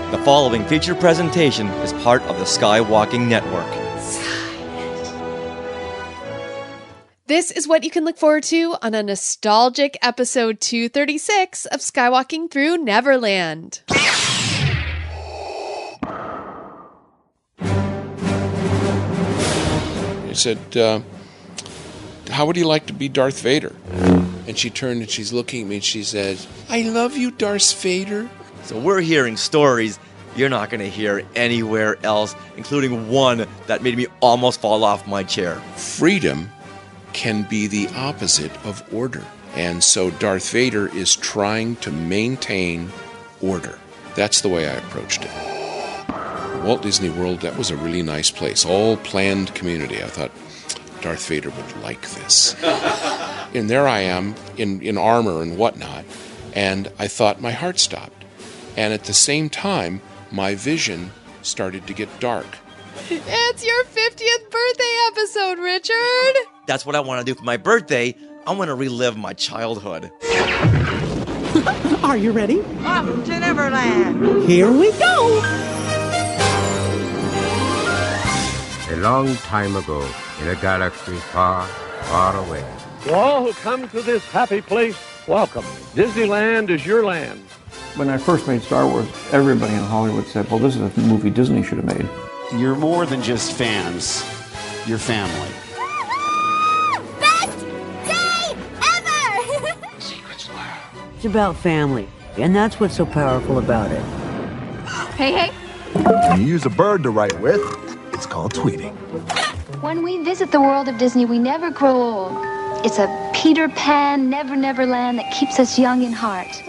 The following feature presentation is part of the Skywalking Network. This is what you can look forward to on a nostalgic episode 236 of Skywalking Through Neverland. He said, how would you like to be Darth Vader? And she turned and she's looking at me and she said, I love you, Darth Vader. So we're hearing stories you're not going to hear anywhere else, including one that made me almost fall off my chair. Freedom can be the opposite of order. And so Darth Vader is trying to maintain order. That's the way I approached it. Walt Disney World, that was a really nice place. All planned community. I thought Darth Vader would like this. And there I am in armor and whatnot. And I thought my heart stopped. And at the same time, my vision started to get dark. It's your 50th birthday episode, Richard! That's what I want to do for my birthday. I want to relive my childhood. Are you ready? Off to Neverland! Here we go! A long time ago, in a galaxy far, far away. To all who come to this happy place, welcome. Disneyland is your land. When I first made Star Wars, everybody in Hollywood said, well, this is a movie Disney should have made. You're more than just fans. You're family. Best day ever! Secrets lab. It's about family, and that's what's so powerful about it. Hey. When you use a bird to write with, it's called tweeting. When we visit the world of Disney, we never grow old. It's a Peter Pan, Never land that keeps us young in heart.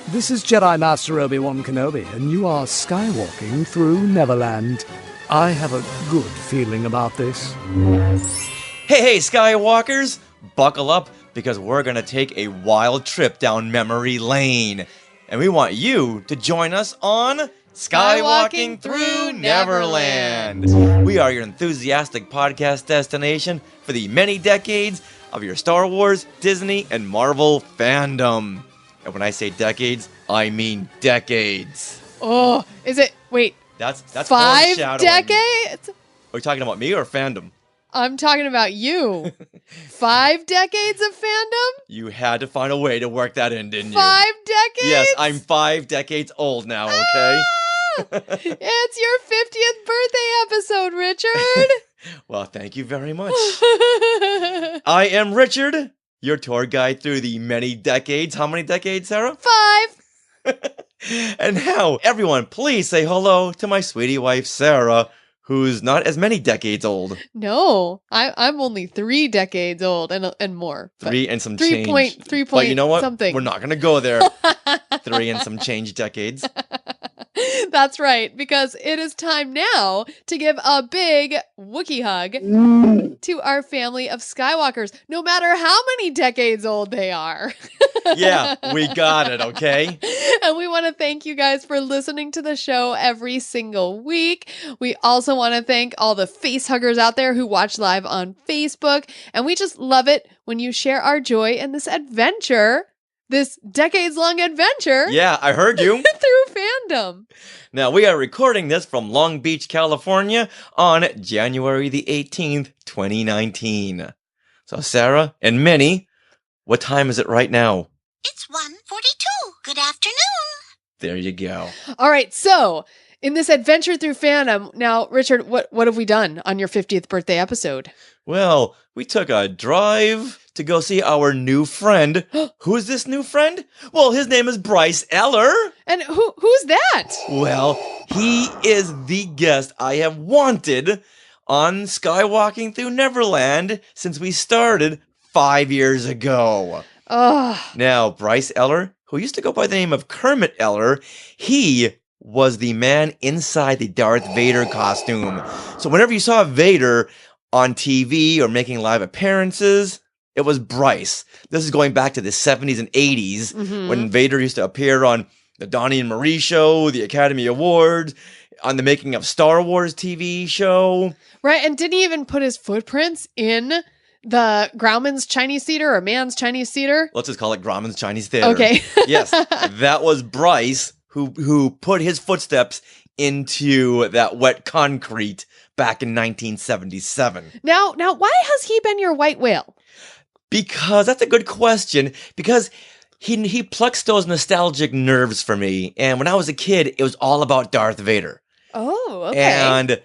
This is Jedi Master Obi-Wan Kenobi, and you are skywalking through Neverland. I have a good feeling about this. Hey, Skywalkers! Buckle up, because we're going to take a wild trip down memory lane. And we want you to join us on Skywalking Through Neverland. We are your enthusiastic podcast destination for the many decades of your Star Wars, Disney, and Marvel fandom. And when I say decades, I mean decades. Oh, is it? Wait. That's 5 foreshadowing. decades? Are you talking about me or fandom? I'm talking about you. 5 decades of fandom? You had to find a way to work that in, didn't you? 5 decades? Yes, I'm 5 decades old now, okay? It's your 50th birthday episode, Richard. Well, thank you very much. I am Richard, your tour guide through the many decades. How many decades, Sarah? 5. And now, everyone, please say hello to my sweetie wife, Sarah, who's not as many decades old. No, I'm only 3 decades old and more. 3 and some 3 change. 3 But you know what? Something. We're not going to go there. 3 and some change decades. That's right, because it is time now to give a big Wookiee hug to our family of Skywalkers, no matter how many decades old they are. Yeah, we got it, okay? And we want to thank you guys for listening to the show every single week. We also want to thank all the face huggers out there who watch live on Facebook. And we just love it when you share our joy in this adventure, this decades-long adventure. Yeah, I heard you. Through fandom. Now, we are recording this from Long Beach, California on January the 18th, 2019. So, Sarah and Minnie, what time is it right now? It's 1:42. Good afternoon. There you go. All right, so in this adventure through fandom, now, Richard, what have we done on your 50th birthday episode? Well, we took a drive to go see our new friend. Who's this new friend? Well, his name is Bryce Eller. And who's that? Well, he is the guest I have wanted on Skywalking Through Neverland since we started 5 years ago. Now, Bryce Eller, who used to go by the name of Kermit Eller, he was the man inside the Darth Vader costume. So whenever you saw Vader on TV or making live appearances, it was Bryce. This is going back to the 70s and 80s when Vader used to appear on the Donnie and Marie show, the Academy Awards, on the Making of Star Wars TV show. Right, and didn't he even put his footprints in the Grauman's Chinese Theater or Mann's Chinese Theater? Let's just call it Grauman's Chinese Theater. Okay. Yes, that was Bryce, who put his footsteps into that wet concrete back in 1977. Now, why has he been your white whale? Because that's a good question. Because he plucks those nostalgic nerves for me. And when I was a kid, it was all about Darth Vader. Oh, okay. And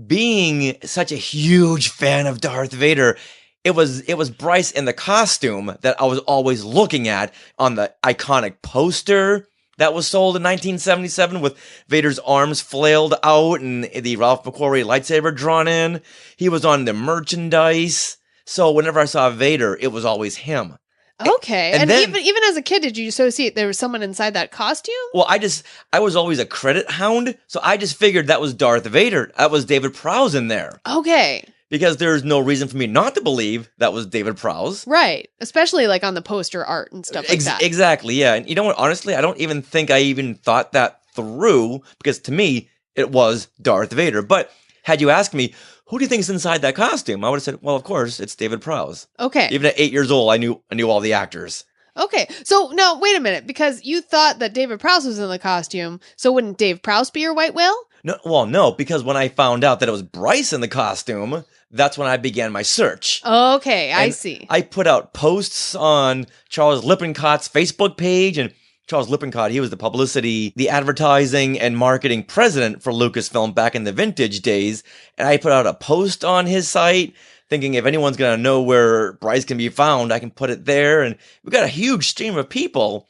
being such a huge fan of Darth Vader, it was Bryce in the costume that I was always looking at on the iconic poster that was sold in 1977 with Vader's arms flailed out and the Ralph McQuarrie lightsaber drawn in. He was on the merchandise. So whenever I saw Vader, it was always him. Okay. And then, even as a kid, did you associate there was someone inside that costume? Well, I was always a credit hound, so I just figured that was Darth Vader. That was David Prowse in there. Okay. Because there's no reason for me not to believe that was David Prowse. Right. Especially like on the poster art and stuff like that. Exactly, yeah. And you know what? Honestly, I don't even think I even thought that through, because to me, it was Darth Vader. But had you asked me, who do you think is inside that costume? I would have said, well, of course, it's David Prowse. Okay. Even at 8 years old, I knew all the actors. Okay. So now, wait a minute, because you thought that David Prowse was in the costume, so wouldn't Dave Prowse be your white whale? No, because when I found out that it was Bryce in the costume, that's when I began my search. Okay, I see. I put out posts on Charles Lippincot's Facebook page, and Charles Lippincott, he was the advertising and marketing president for Lucasfilm back in the vintage days, and I put out a post on his site thinking if anyone's going to know where Bryce can be found, I can put it there, and we got a huge stream of people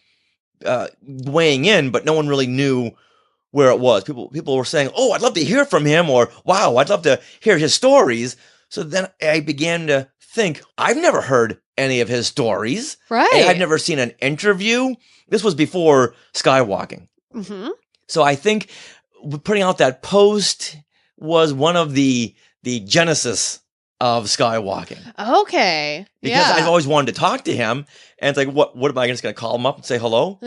weighing in, but no one really knew where it was. People were saying, oh, I'd love to hear from him, or wow, I'd love to hear his stories. So then I began to think, I've never heard any of his stories. Right. I've never seen an interview. This was before Skywalking. Mm-hmm. So I think putting out that post was one of the genesis of Skywalking. Okay. Because I've always wanted to talk to him. And it's like, what am I just going to call him up and say hello?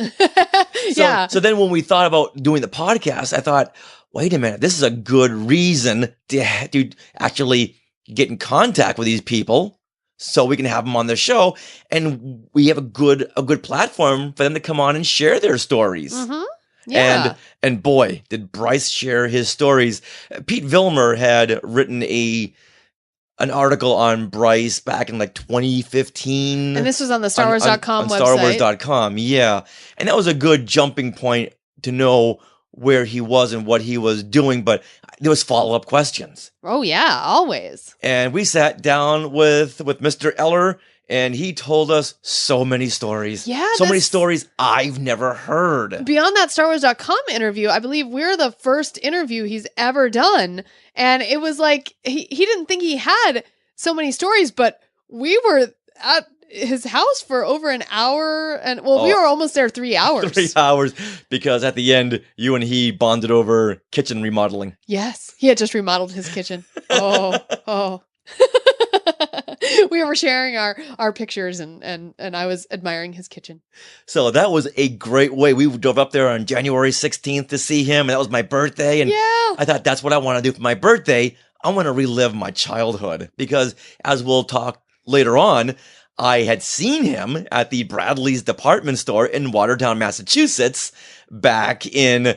So then when we thought about doing the podcast, I thought, wait a minute, this is a good reason to actually get in contact with these people so we can have them on the show. And we have a good platform for them to come on and share their stories. Mm-hmm. Yeah. And boy, did Bryce share his stories. Pete Vilmer had written an article on Bryce back in like 2015. And this was on the StarWars.com website. On StarWars.com, yeah. And that was a good jumping point to know where he was and what he was doing, but there was follow-up questions. Oh, yeah, always. And we sat down with Mr. Eller, and he told us so many stories. Yeah. So many stories I've never heard. Beyond that StarWars.com interview, I believe we're the first interview he's ever done. And it was like, he didn't think he had so many stories, but we were at his house for over an hour. And we were almost there 3 hours. 3 hours, because at the end, you and he bonded over kitchen remodeling. Yes. He had just remodeled his kitchen. Oh. We were sharing our pictures and I was admiring his kitchen. So that was a great way. We drove up there on January 16th to see him, and that was my birthday. And I thought, that's what I want to do for my birthday. I want to relive my childhood, because as we'll talk later on, I had seen him at the Bradley's department store in Watertown, Massachusetts back in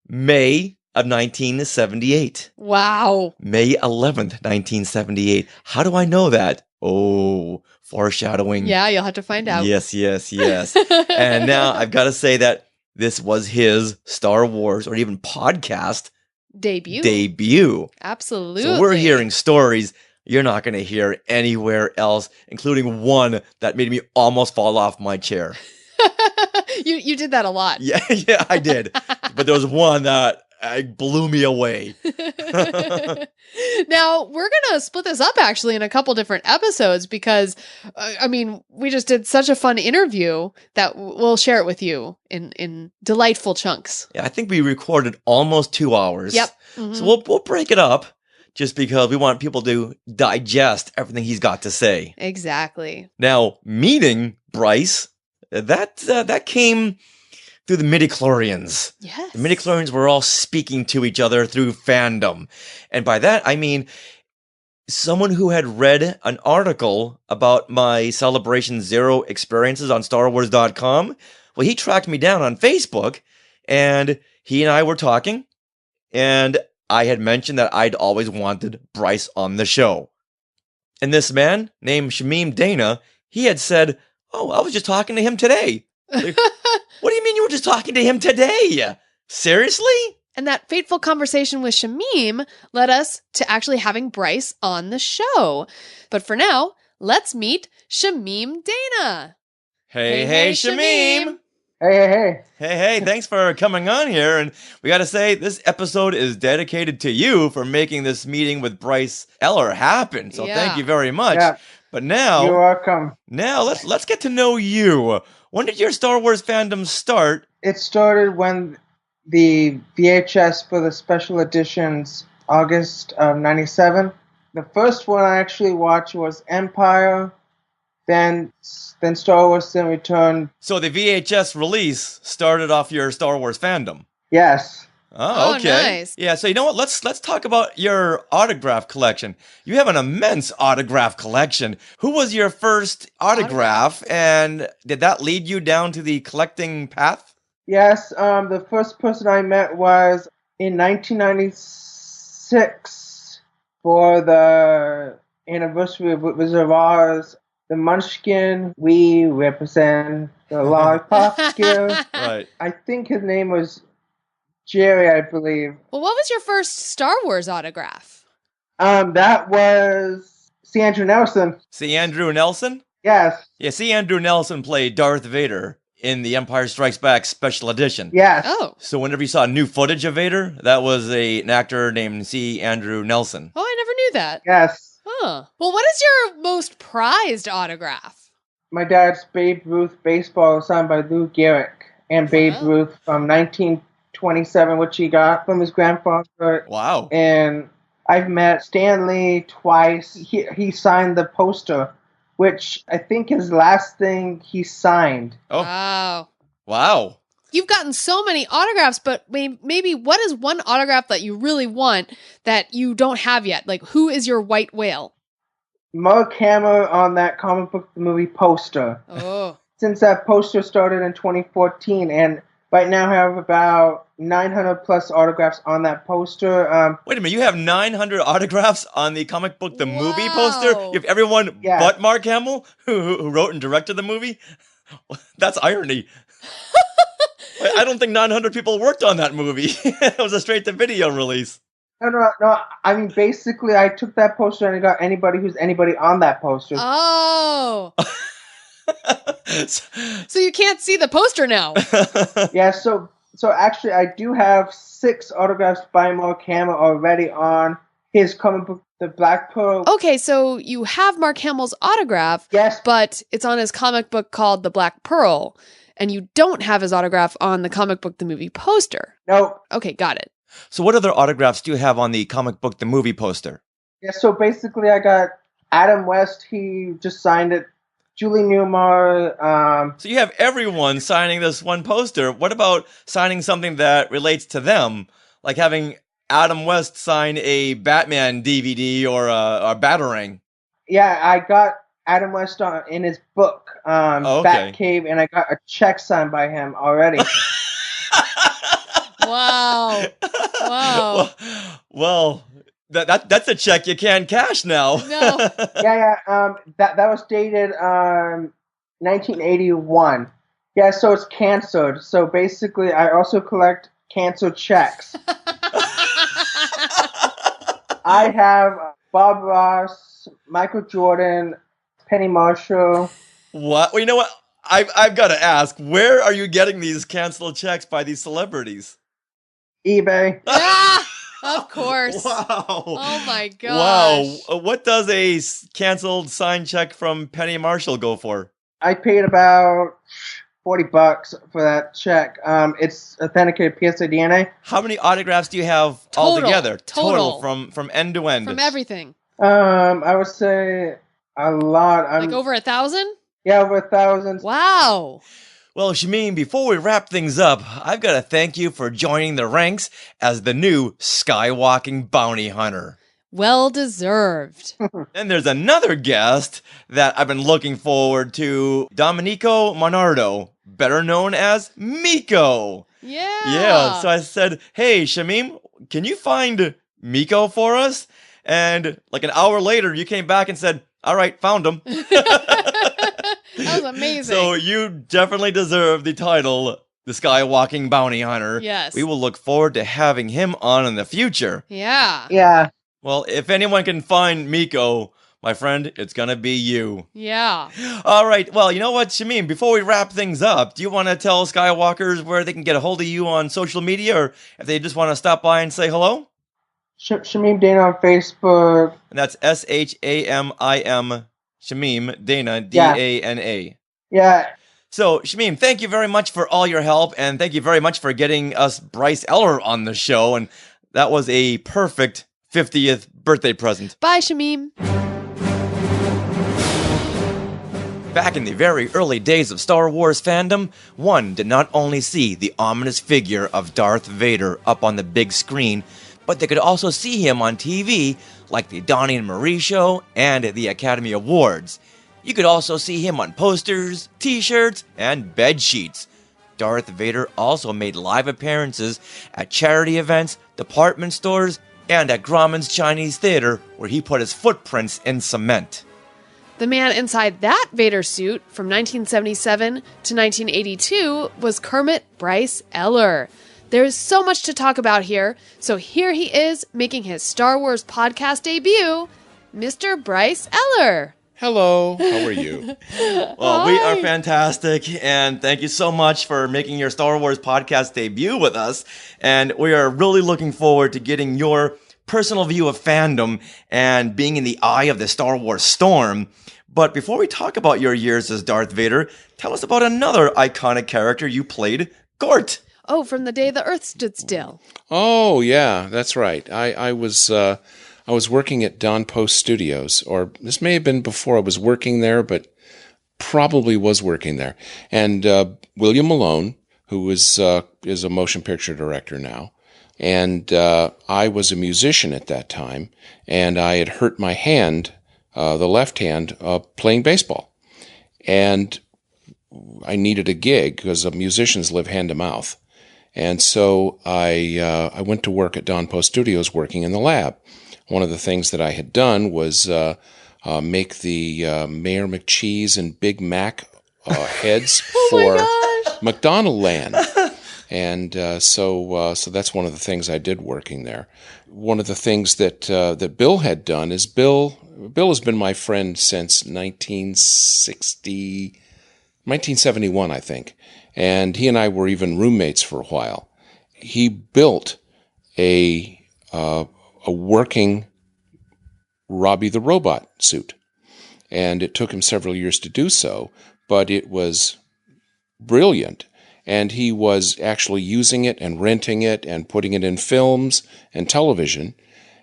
May of 1978. Wow. May 11th, 1978. How do I know that? Oh, foreshadowing. Yeah, you'll have to find out. Yes. And now I've got to say that this was his Star Wars, or even podcast debut. Absolutely. So we're hearing stories you're not going to hear anywhere else, including one that made me almost fall off my chair. You did that a lot. Yeah, I did. But there was one that blew me away. Now, we're going to split this up actually in a couple different episodes, because, we just did such a fun interview that we'll share it with you in delightful chunks. Yeah, I think we recorded almost 2 hours. Yep. Mm-hmm. So we'll break it up, just because we want people to digest everything he's got to say. Exactly. Now, meeting Bryce, that came through the midichlorians. Yes. The midichlorians were all speaking to each other through fandom. And by that, I mean someone who had read an article about my Celebration Zero experiences on StarWars.com. Well, he tracked me down on Facebook, and he and I were talking, and I had mentioned that I'd always wanted Bryce on the show. And this man named Shamim Dana, he had said, "Oh, I was just talking to him today." Like, what do you mean you were just talking to him today? Seriously? And that fateful conversation with Shamim led us to actually having Bryce on the show. But for now, let's meet Shamim Dana. Hey, Shamim. Hey. Thanks for coming on here. And we got to say, this episode is dedicated to you for making this meeting with Bryce Eller happen. So thank you very much. Yeah. But now, You're welcome. Now let's get to know you. When did your Star Wars fandom start? It started when the VHS for the special editions, August of 97. The first one I actually watched was Empire, then Star Wars, then Return. So the VHS release started off your Star Wars fandom? Yes. Oh, okay. Nice. Yeah, so you know what? Let's talk about your autograph collection. You have an immense autograph collection. Who was your first autograph, and did that lead you down to the collecting path? Yes, the first person I met was in 1996 for the anniversary of Wizard of Oz. The Munchkin, we represent the Lollipop skill. Right. I think his name was Jerry, I believe. Well, what was your first Star Wars autograph? That was C. Andrew Nelson. C. Andrew Nelson? Yes. Yeah, C. Andrew Nelson played Darth Vader in the Empire Strikes Back special edition. Yes. Oh. So whenever you saw new footage of Vader, that was an actor named C. Andrew Nelson. Oh, I never knew that. Yes. Huh. Well, what is your most prized autograph? My dad's Babe Ruth baseball signed by Lou Gehrig and Babe Ruth from 1927, which he got from his grandfather. Wow. And I've met Stan Lee twice. He signed the poster, which I think is the last thing he signed. Oh. Wow. You've gotten so many autographs, but maybe what is one autograph that you really want that you don't have yet? Like, who is your white whale? Mark Hamill on that comic book movie poster. Oh. Since that poster started in 2014, and right now I have about 900 plus autographs on that poster. Wait a minute, you have 900 autographs on the comic book The Movie poster? You have everyone but Mark Hamill, who wrote and directed the movie? That's irony. I don't think 900 people worked on that movie. It was a straight-to-video release. No. I mean, basically, I took that poster and I got anybody who's anybody on that poster. Oh. So you can't see the poster now. Yeah, so actually, I do have 6 autographs by Mark Hamill already on his comic book, The Black Pearl. Okay, so you have Mark Hamill's autograph. Yes. But it's on his comic book called The Black Pearl. And you don't have his autograph on the comic book The Movie poster. Nope. Okay, got it. So what other autographs do you have on the comic book The Movie poster? Yeah, so basically I got Adam West, he just signed it. Julie Newmar. So you have everyone signing this one poster. What about signing something that relates to them? Like having Adam West sign a Batman DVD or a Batarang? Yeah, I got Adam West in his book, Batcave, and I got a check signed by him already. Wow. Well, that's a check you can't cash now. No. Yeah. That was dated 1981. Yeah, so it's canceled. So basically, I also collect canceled checks. I have Bob Ross, Michael Jordan, Penny Marshall. What? Well, you know what? I've got to ask, where are you getting these canceled checks by these celebrities? eBay. Of course. Wow. Oh my gosh. Wow. What does a canceled signed check from Penny Marshall go for? I paid about $40 for that check. It's authenticated PSA DNA. How many autographs do you have altogether? Total from end to end. From everything. I would say a lot. Like over 1,000? Yeah, over 1,000. Wow. Well, Shamim, before we wrap things up, I've got to thank you for joining the ranks as the new Skywalking Bounty Hunter. Well deserved. And there's another guest that I've been looking forward to, Domenico Monardo, better known as Miko. Yeah, so I said, hey, Shamim, can you find Miko for us? And like an hour later, you came back and said, all right, found him. That was amazing. So you definitely deserve the title, the Skywalking Bounty Hunter. Yes. We will look forward to having him on in the future. Yeah. Yeah. Well, if anyone can find Miko, my friend, it's going to be you. Yeah. All right. Well, you know what, Shamim, before we wrap things up, do you want to tell Skywalkers where they can get a hold of you on social media, or if they just want to stop by and say hello? Shamim Dana on Facebook. And that's Shamim, Shamim Dana, Dana. Yeah. So, Shamim, thank you very much for all your help, and thank you very much for getting us Bryce Eller on the show, and that was a perfect 50th birthday present. Bye, Shamim. Back in the very early days of Star Wars fandom, one did not only see the ominous figure of Darth Vader up on the big screen, but they could also see him on TV, like the Donnie and Marie show and the Academy Awards. You could also see him on posters, t-shirts, and bed sheets. Darth Vader also made live appearances at charity events, department stores, and at Grauman's Chinese Theater, where he put his footprints in cement. The man inside that Vader suit from 1977 to 1982 was Kermit Bryce Eller. There is so much to talk about here, so here he is making his Star Wars podcast debut, Mr. Bryce Eller. Hello, how are you? Well, we are fantastic, and thank you so much for making your Star Wars podcast debut with us, and we are really looking forward to getting your personal view of fandom and being in the eye of the Star Wars storm. But before we talk about your years as Darth Vader, tell us about another iconic character you played, Gort. Oh, from the day the Earth stood still. Oh, yeah, that's right. I was working at Don Post Studios, or this may have been before I was working there, but probably was working there. And William Malone, who is a motion picture director now, and I was a musician at that time, and I had hurt my hand, the left hand, playing baseball. And I needed a gig because musicians live hand to mouth. And so I went to work at Don Post Studios working in the lab. One of the things that I had done was make the Mayor McCheese and Big Mac heads for McDonald Land. And so that's one of the things I did working there. One of the things that Bill had done is Bill has been my friend since 1971, I think. And he and I were even roommates for a while. He built a working Robbie the Robot suit. And it took him several years to do so, but it was brilliant. And he was actually using it and renting it and putting it in films and television.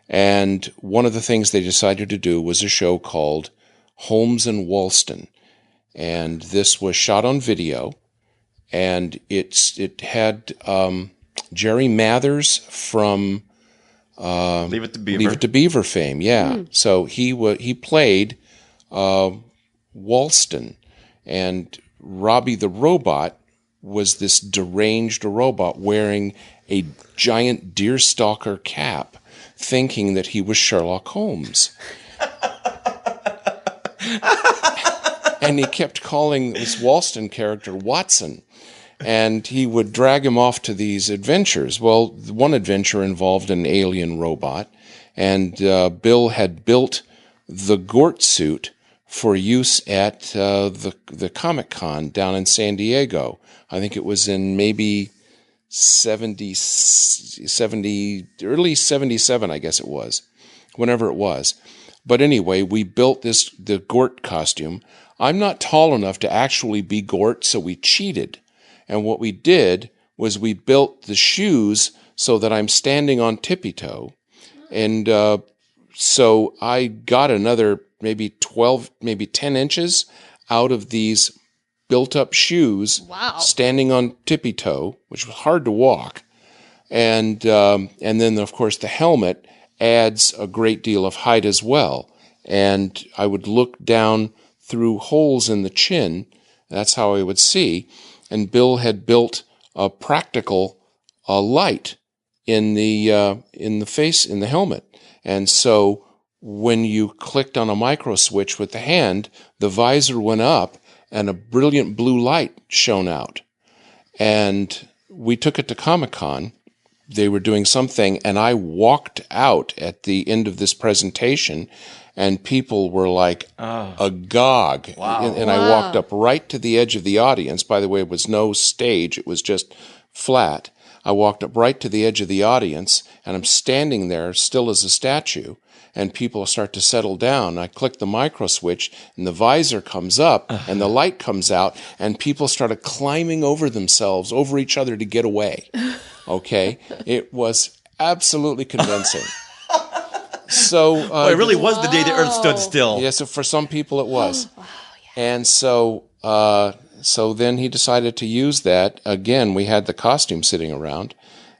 And one of the things they decided to do was a show called Holmes and Walston. And this was shot on video. And it had Jerry Mathers from Leave It to Beaver. Leave It to Beaver fame, yeah. So he played Walston, and Robbie the Robot was this deranged robot wearing a giant deerstalker cap, thinking that he was Sherlock Holmes. And he kept calling this Walston character Watson. And he would drag him off to these adventures. Well, one adventure involved an alien robot, and Bill had built the Gort suit for use at the Comic-Con down in San Diego. I think it was in maybe early 77, I guess it was, whenever it was. But anyway, we built the Gort costume. I'm not tall enough to actually be Gort, so we cheated. And what we did was we built the shoes so that I'm standing on tippy-toe. And so I got another maybe 12, maybe 10 inches out of these built-up shoes, standing on tippy-toe, which was hard to walk. And then, of course, the helmet adds a great deal of height as well. And I would look down through holes in the chin. That's how I would see. And Bill had built a practical light in the face, in the helmet. And so when you clicked on a micro switch with the hand, the visor went up and a brilliant blue light shone out. And we took it to Comic-Con. They were doing something, and I walked out at the end of this presentation, and people were like agog. Wow. And I walked up right to the edge of the audience. By the way, it was no stage. It was just flat. I walked up right to the edge of the audience, and I'm standing there still as a statue, and people start to settle down. I click the micro switch, and the visor comes up, and the light comes out, and people started climbing over themselves, over each other to get away. Okay? It was absolutely convincing. So it really was the day the Earth stood still. Yes, for some people it was. Wow, And so then he decided to use that. Again, we had the costume sitting around,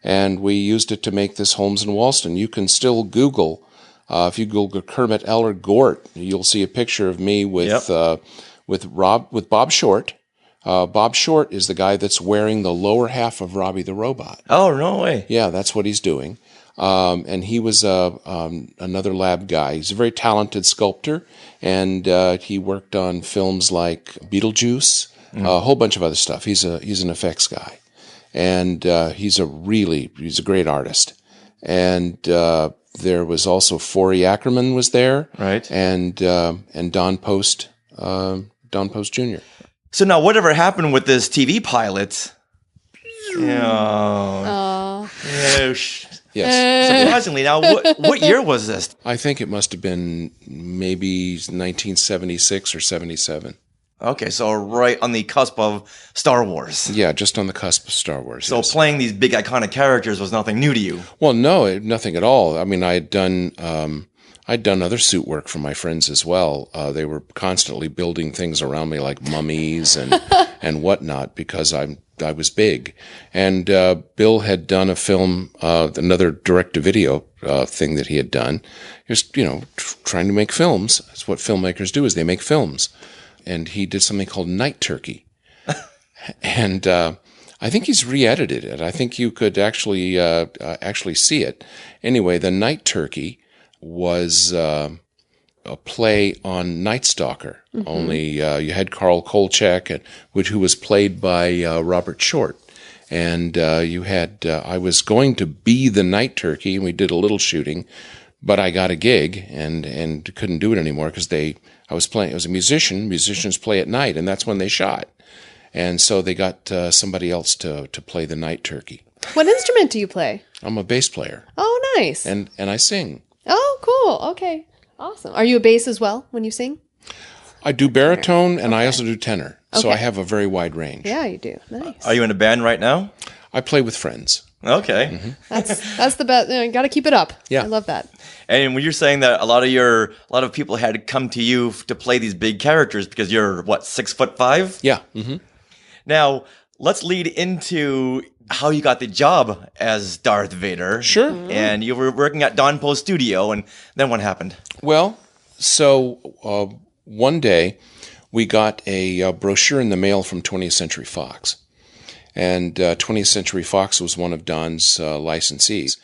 and we used it to make this Holmes and Walston. You can still Google, if you Google Kermit Eller Gort, you'll see a picture of me with Bob Short. Bob Short is the guy that's wearing the lower half of Robbie the Robot. Oh, no way. Yeah, that's what he's doing. And he was another lab guy. He's a very talented sculptor, and he worked on films like Beetlejuice, a whole bunch of other stuff. He's an effects guy, and he's a great artist. And there was also Forey Ackerman was there, right? And Don Post Jr. So now, whatever happened with this TV pilot? Yes. Surprisingly, now what year was this? I think it must have been maybe 1976 or 77. Okay, so right on the cusp of Star Wars. Yeah, just on the cusp of Star Wars. So playing these big iconic characters was nothing new to you. Well, no, nothing at all. I mean, I'd done other suit work for my friends as well. They were constantly building things around me like mummies and whatnot because I was big. And Bill had done a film, another direct-to-video thing that he had done. He was, trying to make films. That's what filmmakers do, is they make films. And he did something called Night Turkey. And I think he's re-edited it. I think you could actually see it. Anyway, the Night Turkey was a play on Night Stalker. Mm-hmm. Only you had Carl Kolchak, who was played by Robert Short. And you had I was going to be the Night Turkey, and we did a little shooting, but I got a gig and couldn't do it anymore because I was a musician. Musicians play at night, and that's when they shot. And so they got somebody else to play the Night Turkey. What instrument do you play? I'm a bass player. Oh, nice. And I sing. Oh, cool. Okay. Awesome. Are you a bass as well when you sing? I do baritone, and I also do tenor. Okay. So I have a very wide range. Yeah, you do. Nice. Are you in a band right now? I play with friends. Okay. Mm-hmm. That's the best. Got to keep it up. Yeah. I love that. And when you're saying that a lot of people had to come to you to play these big characters because you're 6'5"? Yeah. Mm-hmm. Now, let's lead into how you got the job as Darth Vader. Sure. Mm-hmm. And you were working at Don Post Studio, and then what happened? Well, so one day we got a brochure in the mail from 20th Century Fox. And 20th Century Fox was one of Don's licensees.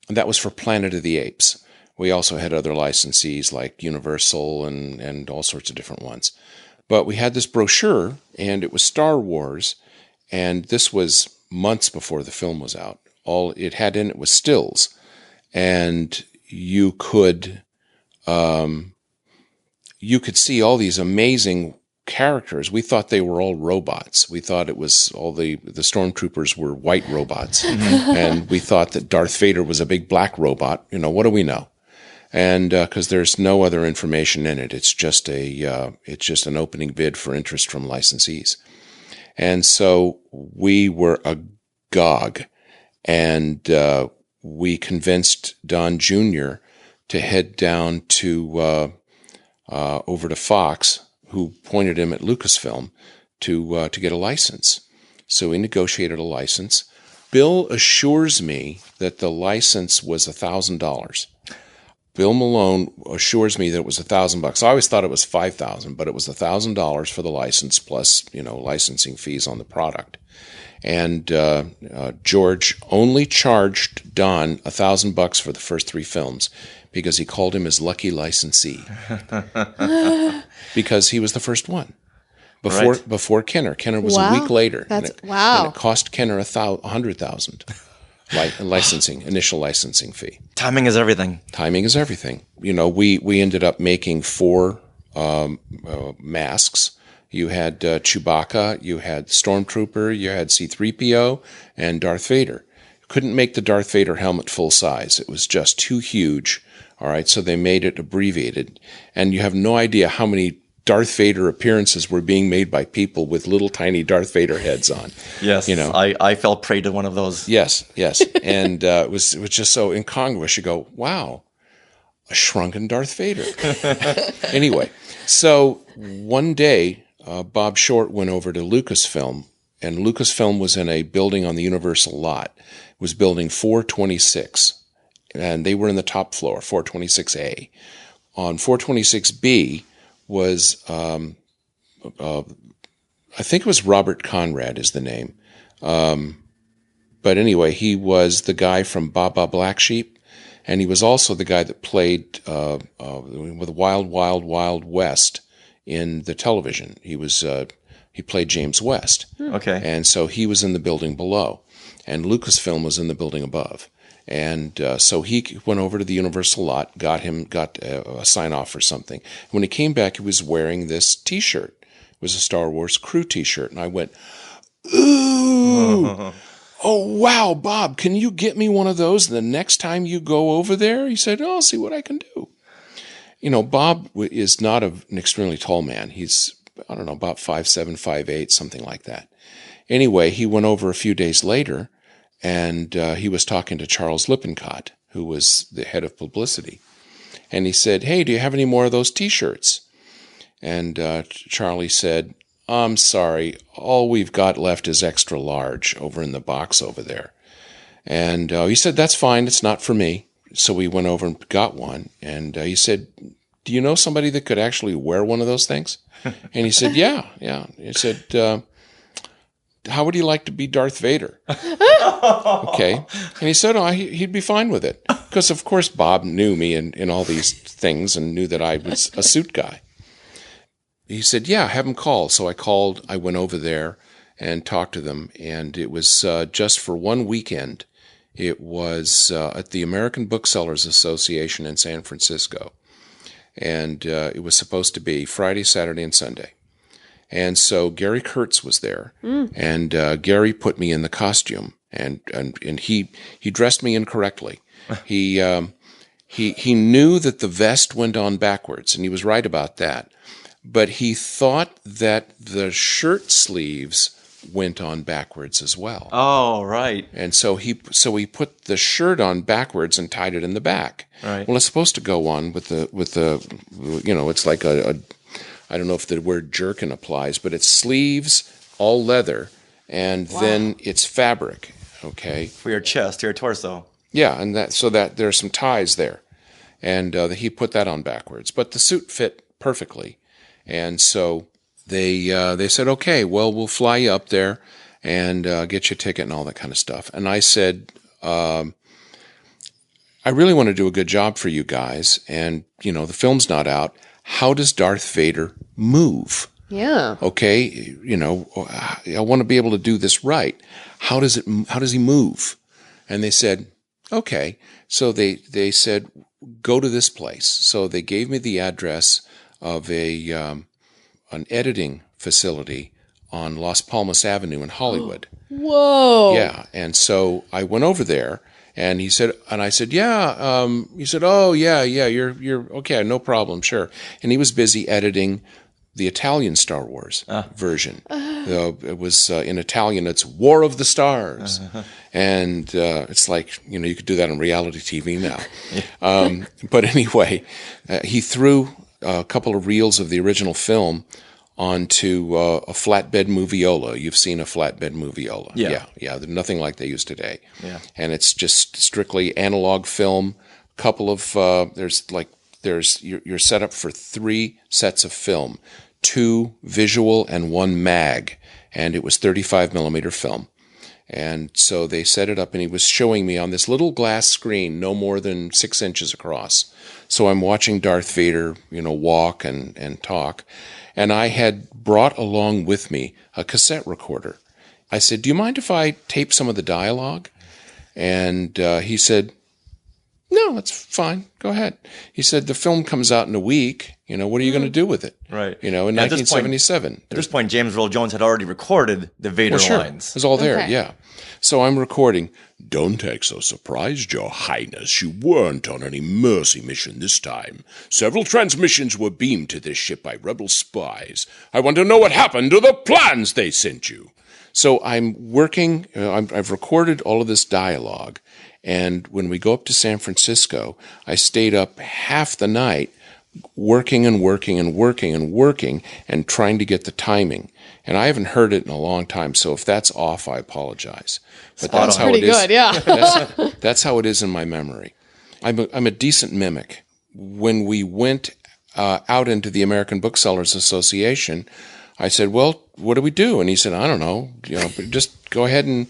And that was for Planet of the Apes. We also had other licensees like Universal and all sorts of different ones. But we had this brochure, and it was Star Wars, and this was months before the film was out. All it had in it was stills, and you could see all these amazing characters. We thought they were all robots. We thought it was all the stormtroopers were white robots, and we thought that Darth Vader was a big black robot. What do we know? And because there's no other information in it, it's just an opening bid for interest from licensees. And so we were agog, and we convinced Don Jr. to head down to over to Fox, who pointed him at Lucasfilm to get a license. So we negotiated a license. Bill assures me that the license was $1,000. Bill Malone assures me that it was $1,000. I always thought it was $5,000, but it was $1,000 for the license plus, licensing fees on the product. And George only charged Don $1,000 for the first 3 films because he called him his lucky licensee because he was the first one before Kenner. Kenner was a week later. And it cost Kenner $100,000 initial licensing fee. Timing is everything. Timing is everything. We ended up making 4 masks. You had Chewbacca, you had Stormtrooper, you had C-3PO, and Darth Vader. Couldn't make the Darth Vader helmet full size. It was just too huge. All right, so they made it abbreviated. And you have no idea how many Darth Vader appearances were being made by people with little tiny Darth Vader heads on. Yes, I fell prey to one of those. Yes. And it was just so incongruous. You go, wow, a shrunken Darth Vader. Anyway, so one day, Bob Short went over to Lucasfilm, and Lucasfilm was in a building on the Universal lot. It was building 426, and they were in the top floor, 426A. On 426B was, I think it was Robert Conrad is the name. But anyway, he was the guy from Baba Black Sheep, and he was also the guy that played with Wild, Wild, Wild West in the television. He played James West. Okay. And so he was in the building below, and Lucasfilm was in the building above. And so he went over to the Universal lot, got a sign-off or something. When he came back, he was wearing this T-shirt. It was a Star Wars crew T-shirt. And I went, ooh, oh, wow, Bob, can you get me one of those the next time you go over there? He said, I'll see what I can do. Bob is not an extremely tall man. He's, I don't know, about 5'7", 5'8", something like that. Anyway, he went over a few days later, and he was talking to Charles Lippincott, who was the head of publicity. And he said, hey, do you have any more of those T-shirts? And Charlie said, I'm sorry, all we've got left is extra large over in the box over there. And he said, that's fine, it's not for me. So we went over and got one, and he said, do you know somebody that could actually wear one of those things? And he said, yeah. He said, how would he like to be Darth Vader? Okay. And he said, he'd be fine with it. Because, of course, Bob knew me in all these things and knew that I was a suit guy. He said, yeah, have him call. So I went over there and talked to them, and it was just for one weekend. It was at the American Booksellers Association in San Francisco. And it was supposed to be Friday, Saturday, and Sunday. And so Gary Kurtz was there. And Gary put me in the costume, and he dressed me incorrectly. He knew that the vest went on backwards, and he was right about that. But he thought that the shirt sleeves went on backwards as well. Oh, right. And so he put the shirt on backwards and tied it in the back. Right. Well, it's supposed to go on with the it's like a I don't know if the word jerkin applies, but it's sleeves, all leather, and then it's fabric. Okay. For your chest, your torso. Yeah, and that there are some ties there, and he put that on backwards, but the suit fit perfectly, and so they said, okay, well, we'll fly you up there and get you a ticket and all that kind of stuff. And I said, I really want to do a good job for you guys, and the film's not out. How does Darth Vader move? Yeah. Okay, I want to be able to do this right. How does he move? And they said, okay. So they said, go to this place. So they gave me the address of an editing facility on Las Palmas Avenue in Hollywood. Whoa. Yeah, and so I went over there, and I said, yeah. He said, oh yeah, you're okay, no problem, sure. And he was busy editing the Italian Star Wars version. It was in Italian. It's War of the Stars, and it's like you could do that on reality TV now. But anyway, he threw a couple of reels of the original film onto a flatbed moviola. You've seen a flatbed moviola. Yeah. They're nothing like they use today. Yeah. And it's just strictly analog film, couple of you're set up for 3 sets of film, 2 visual and 1 mag, and it was 35 millimeter film. And so they set it up, and he was showing me on this little glass screen, no more than 6 inches across. So I'm watching Darth Vader, walk and talk. And I had brought along with me a cassette recorder. I said, "Do you mind if I tape some of the dialogue?" And he said, "No, that's fine. Go ahead." He said, "The film comes out in a week. What are you going to do with it?" Right. In 1977. At this point, James Earl Jones had already recorded the Vader lines. It was all there, Okay. yeah. So I'm recording. "Don't act so surprised, Your Highness. You weren't on any mercy mission this time. Several transmissions were beamed to this ship by rebel spies. I want to know what happened to the plans they sent you." So I'm working. I've recorded all of this dialogue. And when we go up to San Francisco, I stayed up half the night working and trying to get the timing. And I haven't heard it in a long time, so if that's off, I apologize. But that's how it is. Pretty good, yeah. That's how it is in my memory. I'm a decent mimic. When we went out into the American Booksellers Association, I said, "Well, what do we do?" And he said, "I don't know. Just go ahead and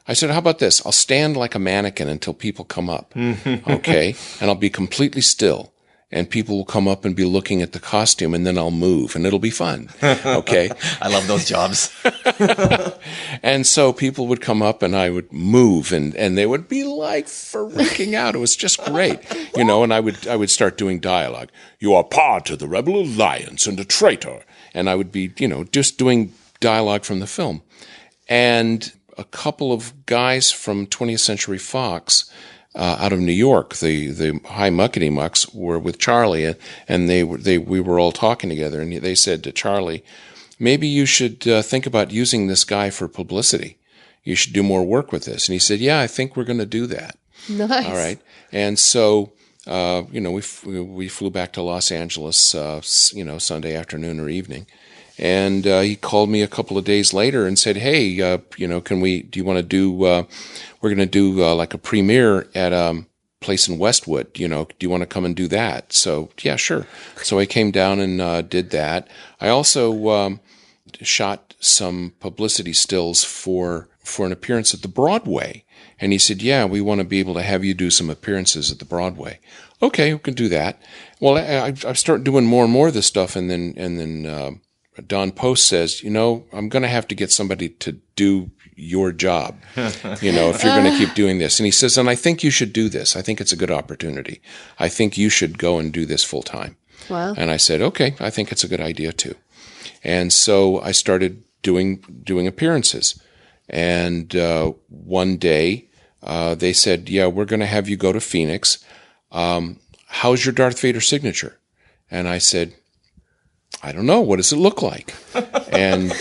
I said, "How about this? I'll stand like a mannequin until people come up, okay? And I'll be completely still, and people will come up and be looking at the costume, and then I'll move, and it'll be fun, okay?" I love those jobs. And so people would come up, and I would move, and they would be like freaking out. It was just great, and I would start doing dialogue. "You are part of the Rebel Alliance and a traitor," and I would be, just doing dialogue from the film, and a couple of guys from 20th Century Fox out of New York, the High Muckety Mucks, were with Charlie, and we were all talking together, and they said to Charlie, "Maybe you should think about using this guy for publicity. You should do more work with this." And he said, "Yeah, I think we're going to do that." Nice. All right. And so, we flew back to Los Angeles, Sunday afternoon or evening. And he called me a couple of days later and said, "Hey, do you want to do, we're going to do like a premiere at a place in Westwood. Do you want to come and do that?" So, yeah, sure. So I came down and did that. I also shot some publicity stills for an appearance at the Broadway. And he said, "Yeah, we want to be able to have you do some appearances at the Broadway." "Okay, we can do that." Well, I started doing more and more of this stuff, and then Don Post says, "I'm going to have to get somebody to do your job, if you're going to keep doing this." And he says, "And I think you should do this. I think it's a good opportunity. I think you should go and do this full time." Wow. And I said, "Okay, I think it's a good idea too." And so I started doing appearances. And one day they said, "Yeah, we're going to have you go to Phoenix. How's your Darth Vader signature?" And I said, "I don't know. What does it look like?" and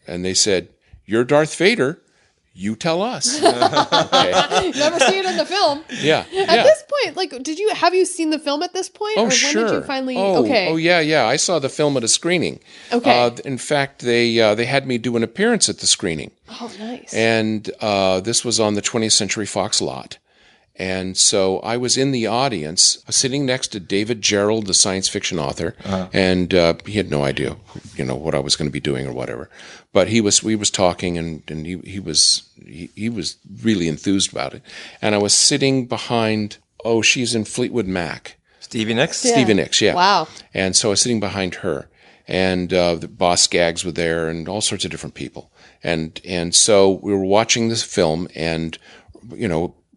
they said, "You're Darth Vader. You tell us." Okay. Never see it in the film. Yeah. At this point, have you seen the film at this point? Oh, or sure. When did you finally? Oh, okay. Oh, yeah. I saw the film at a screening. Okay. In fact, they had me do an appearance at the screening. Oh, nice. And this was on the 20th Century Fox lot. And so I was in the audience, sitting next to David Gerald, the science fiction author, and he had no idea, what I was going to be doing or whatever. But we was talking, and he was really enthused about it. And I was sitting behind, she's in Fleetwood Mac. Stevie Nicks? Yeah. Stevie Nicks, yeah. Wow. And so I was sitting behind her, and the Boss Skaggs were there, and all sorts of different people. And so we were watching this film, and,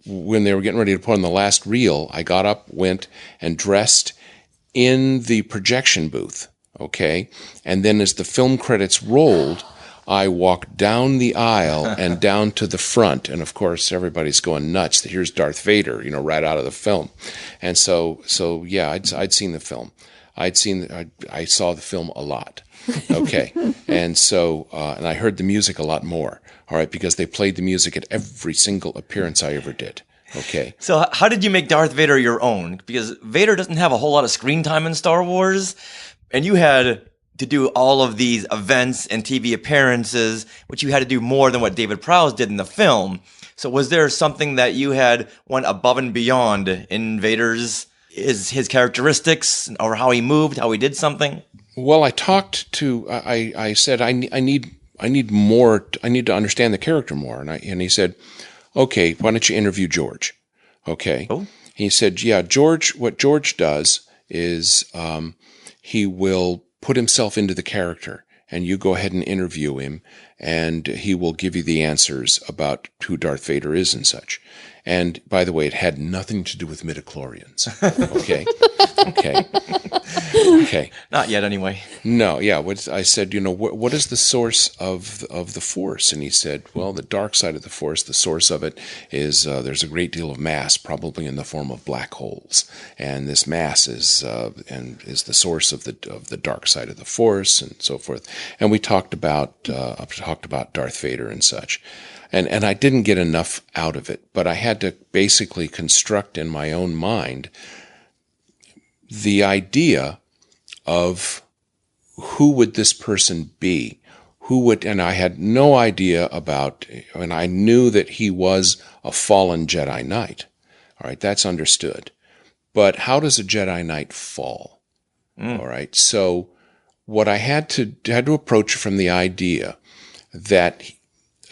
when they were getting ready to put on the last reel, I got up, went, and dressed in the projection booth, okay? And then as the film credits rolled, I walked down the aisle and down to the front, and of course everybody's going nuts that here's Darth Vader, right out of the film. And so yeah, I'd seen the film. I saw the film a lot, okay? And so, and I heard the music a lot more. All right, because they played the music at every single appearance I ever did. Okay. So how did you make Darth Vader your own? Because Vader doesn't have a whole lot of screen time in Star Wars, and you had to do all of these events and TV appearances, which you had to do more than what David Prowse did in the film. So was there something that you had went above and beyond in Vader's his characteristics or how he moved, how he did something? Well, I said I need more. I need to understand the character more, and he said, "Okay, why don't you interview George?" Okay. Oh. He said, "Yeah, George. What George does is he will put himself into the character, and you go ahead and interview him, and he will give you the answers about who Darth Vader is and such." And by the way, it had nothing to do with midichlorians. Okay. Okay. Not yet, anyway. No, yeah. I said, what is the source of the Force? And he said, well, the dark side of the Force, the source of it is there's a great deal of mass, probably in the form of black holes, and this mass is the source of the dark side of the Force, and so forth. And we talked about Darth Vader and such. And I didn't get enough out of it, but I had to basically construct in my own mind the idea of who would this person be? And I had no idea about, and I knew that he was a fallen Jedi Knight. All right, that's understood. But how does a Jedi Knight fall? All right, so what I had to approach from the idea that,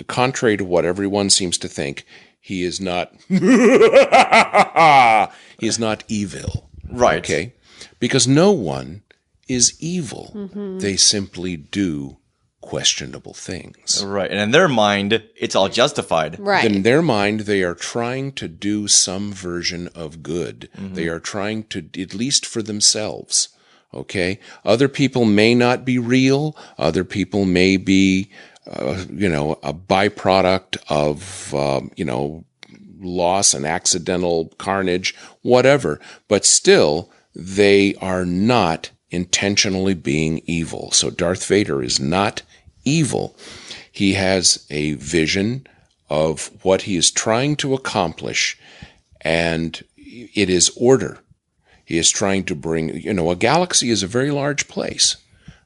contrary to what everyone seems to think, he is not he is not evil. Right. Okay? Because no one is evil. Mm-hmm. They simply do questionable things. Right. And in their mind, it's all justified. Right. In their mind, they are trying to do some version of good. Mm-hmm. They are trying to, at least for themselves. Okay? Other people may not be real. Other people may be a byproduct of, loss and accidental carnage, whatever. But still, they are not intentionally being evil. So Darth Vader is not evil. He has a vision of what he is trying to accomplish, and it is order. He is trying to bring, a galaxy is a very large place,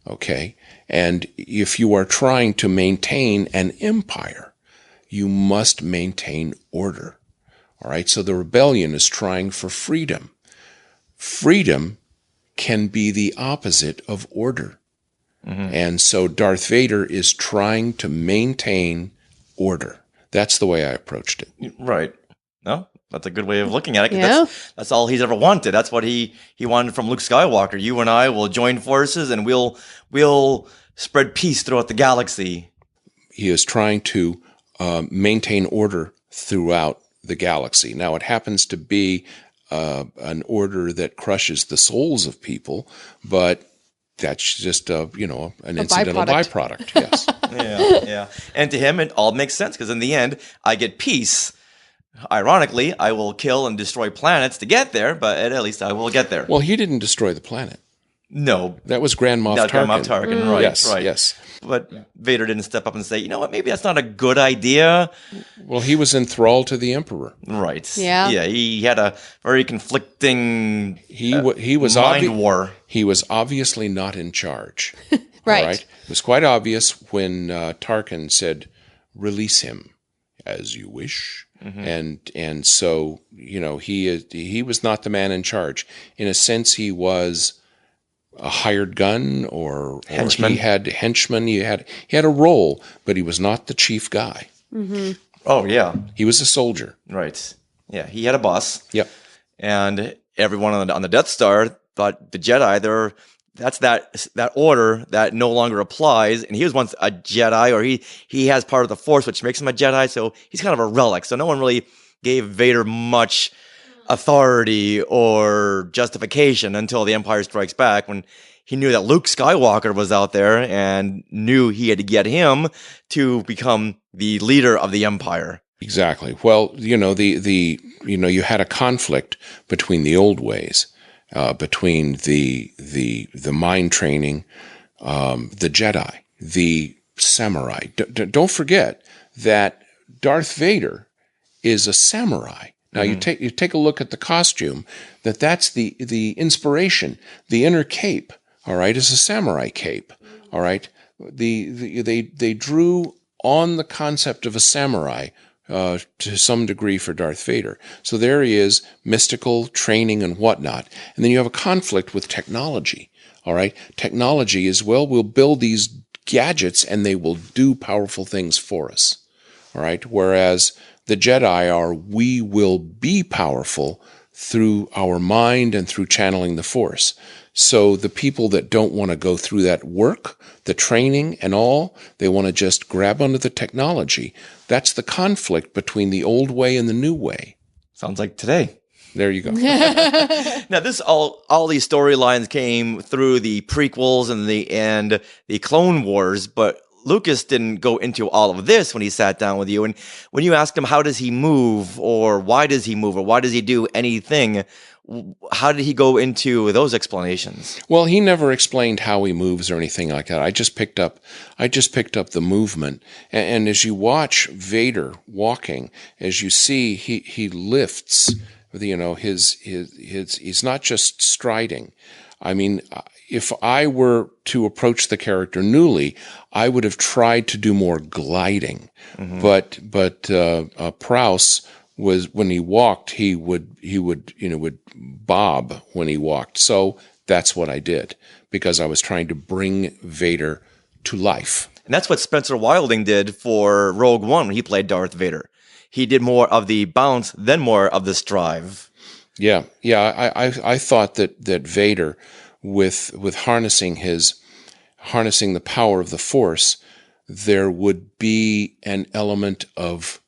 okay? And if you are trying to maintain an empire, you must maintain order. All right, so the rebellion is trying for freedom. Freedom can be the opposite of order. Mm-hmm. And so Darth Vader is trying to maintain order. That's the way I approached it. Right. No, that's a good way of looking at it. Yeah. That's all he's ever wanted. That's what he wanted from Luke Skywalker. You and I will join forces, and we'll spread peace throughout the galaxy. He is trying to maintain order throughout the galaxy. Now, it happens to be an order that crushes the souls of people, but that's just an incidental byproduct. Yes. Yeah. And to him, it all makes sense, because in the end, I get peace. Ironically, I will kill and destroy planets to get there, but at least I will get there. Well, he didn't destroy the planet. No. That was Grand Moff Tarkin. Grand Moff Tarkin, right. Yes. But Vader didn't step up and say, maybe that's not a good idea. Well, he was enthralled to the Emperor. Right. Yeah. Yeah, he had a very conflicting he was mind war. He was obviously not in charge. Right. Right. It was quite obvious when Tarkin said, "Release him as you wish." Mm-hmm. And so, he was not the man in charge. In a sense, he was a hired gun, or henchman. He had henchmen. He had a role, but he was not the chief guy. Mm-hmm. Oh yeah, he was a soldier. Right. Yeah, he had a boss. Yep. And everyone on the Death Star thought the Jedi, that's that order that no longer applies. And he was once a Jedi, or he has part of the Force, which makes him a Jedi. So he's kind of a relic. So no one really gave Vader much authority or justification until the Empire Strikes Back, when he knew that Luke Skywalker was out there and knew he had to get him to become the leader of the Empire. Exactly. Well, you had a conflict between the old ways, between the mind training, the Jedi, the samurai. Don't forget that Darth Vader is a samurai. Now, you take a look at the costume, that's the inspiration, the inner cape all right, is a samurai cape, all right. They drew on the concept of a samurai to some degree for Darth Vader. So there he is, mystical training and whatnot. And then you have a conflict with technology. All right. Technology is, well, we'll build these gadgets and they will do powerful things for us. All right. Whereas the Jedi are, we will be powerful through our mind and through channeling the Force. So the people that don't want to go through that work, the training and all, they want to just grab onto the technology. That's the conflict between the old way and the new way. Sounds like today. There you go. Now, this all these storylines came through the prequels and the Clone Wars, but Lucas didn't go into all of this when he sat down with you. And when you asked him how does he move, or why does he move, or why does he do anything, how did he go into those explanations? Well, he never explained how he moves or anything like that. I just picked up the movement. And as you watch Vader walking, as you see, he lifts. You know, he's not just striding. I mean, if I were to approach the character newly, I would have tried to do more gliding. Mm-hmm. But Prowse was, when he walked, he would bob when he walked. So that's what I did, because I was trying to bring Vader to life. And that's what Spencer Wilding did for Rogue One when he played Darth Vader. He did more of the bounce than more of the strive. Yeah. I thought that Vader, with harnessing the power of the Force, there would be an element of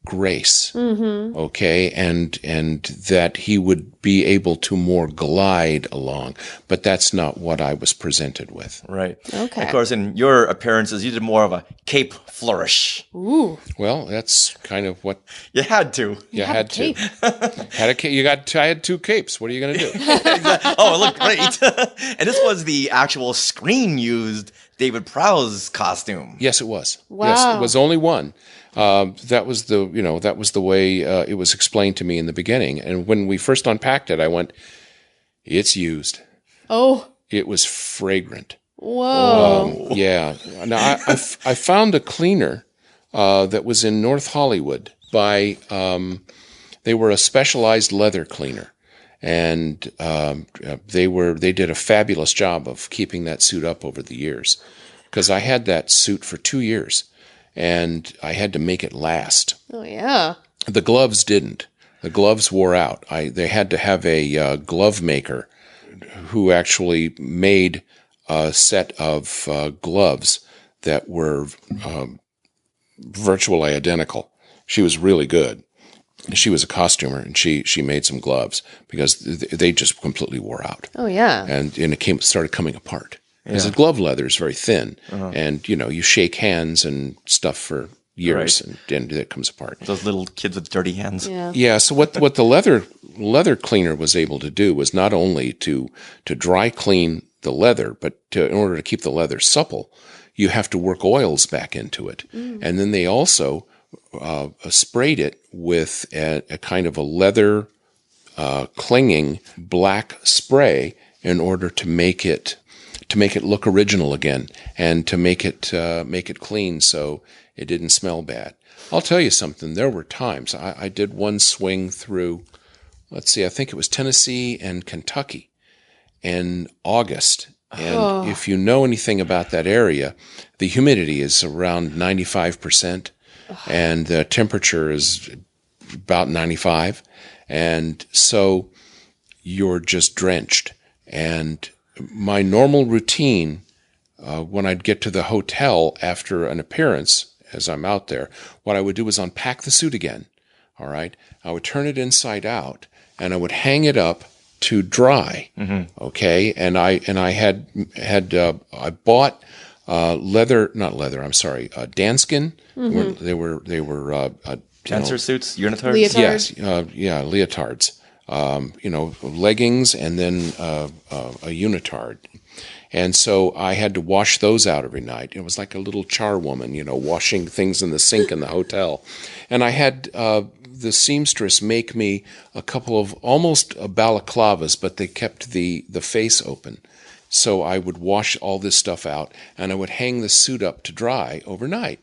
grace, okay, and that he would be able to more glide along. But that's not what I was presented with. Right. Okay. Of course, in your appearances, you did more of a cape flourish. Ooh. Well, that's kind of what you had to. You had to. Had a cape. I had two capes. What are you going to do? Exactly. Oh, it looked great. And this was the actual screen used David Prowse costume. Yes, it was. Wow. Yes, it was only one. That was the way it was explained to me in the beginning. And when we first unpacked it, I went, "It's used." Oh. It was fragrant. Whoa. Yeah. Now I found a cleaner that was in North Hollywood by they were a specialized leather cleaner, and they did a fabulous job of keeping that suit up over the years, because I had that suit for 2 years. And I had to make it last. Oh, yeah. The gloves didn't. The gloves wore out. They had to have a glove maker who actually made a set of gloves that were virtually identical. She was really good. She was a costumer, and she made some gloves because they just completely wore out. Oh, yeah. And it started coming apart. Because the glove leather is very thin, and you shake hands and stuff for years, right, and it comes apart. Those little kids with dirty hands. Yeah. So what the leather cleaner was able to do was not only to dry clean the leather, but in order to keep the leather supple, you have to work oils back into it, and then they also sprayed it with a kind of a leather clinging black spray in order to make it look original again, and to make it clean so it didn't smell bad. I'll tell you something. There were times I did one swing through, I think it was Tennessee and Kentucky in August. And if you know anything about that area, the humidity is around 95%, and the temperature is about 95. And so you're just drenched. And my normal routine, when I'd get to the hotel after an appearance, as I'm out there, what I would do was unpack the suit again. All right, I would turn it inside out, and I would hang it up to dry. Okay, and I bought Danskin. They were dancer suits, unitards. Leotards? Yes, leotards. Leggings, and then a unitard. And so I had to wash those out every night. It was like a little charwoman, washing things in the sink in the hotel. And I had the seamstress make me a couple of almost balaclavas, but they kept the face open. So I would wash all this stuff out, and I would hang the suit up to dry overnight.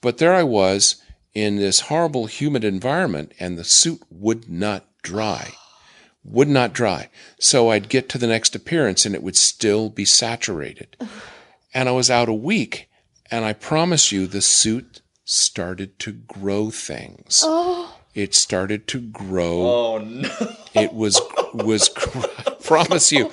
But there I was in this horrible humid environment, and the suit would not dry. Would not dry. So I'd get to the next appearance, and it would still be saturated. And I was out a week, and I promise you the suit started to grow things. Oh. It started to grow. Oh, no. It was I promise you.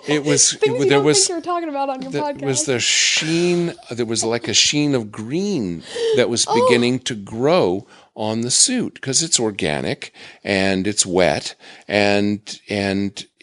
It was Things you there don't was think you're talking about on your podcast. was the sheen. There was like a sheen of green that was beginning to grow on the suit because it's organic and it's wet and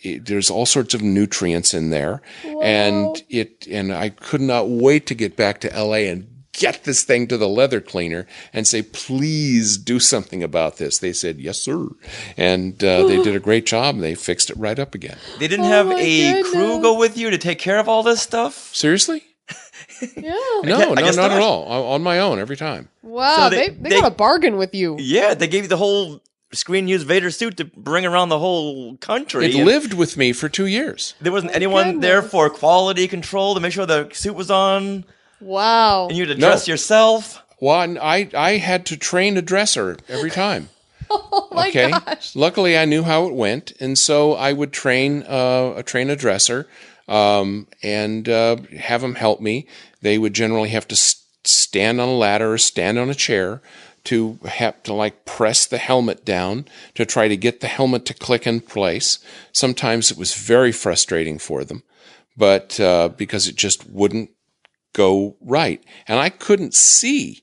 there's all sorts of nutrients in there. Whoa. And I could not wait to get back to LA and get this thing to the leather cleaner and say, please do something about this. They said, yes, sir. And they did a great job. They fixed it right up again. They didn't have a crew go with you to take care of all this stuff? Seriously? Yeah. No, not at all. On my own every time. Wow, so they got a bargain with you. Yeah, they gave you the whole screen-used Vader suit to bring around the whole country. It lived with me for 2 years. There wasn't anyone there for quality control to make sure the suit was on? Wow. And you had to dress yourself? Well, I had to train a dresser every time. Oh my gosh. Luckily, I knew how it went, and so I would train a dresser and have them help me. They would generally have to stand on a ladder or stand on a chair to have to like press the helmet down to try to get the helmet to click in place. Sometimes it was very frustrating for them, but because it just wouldn't go right. And I couldn't see,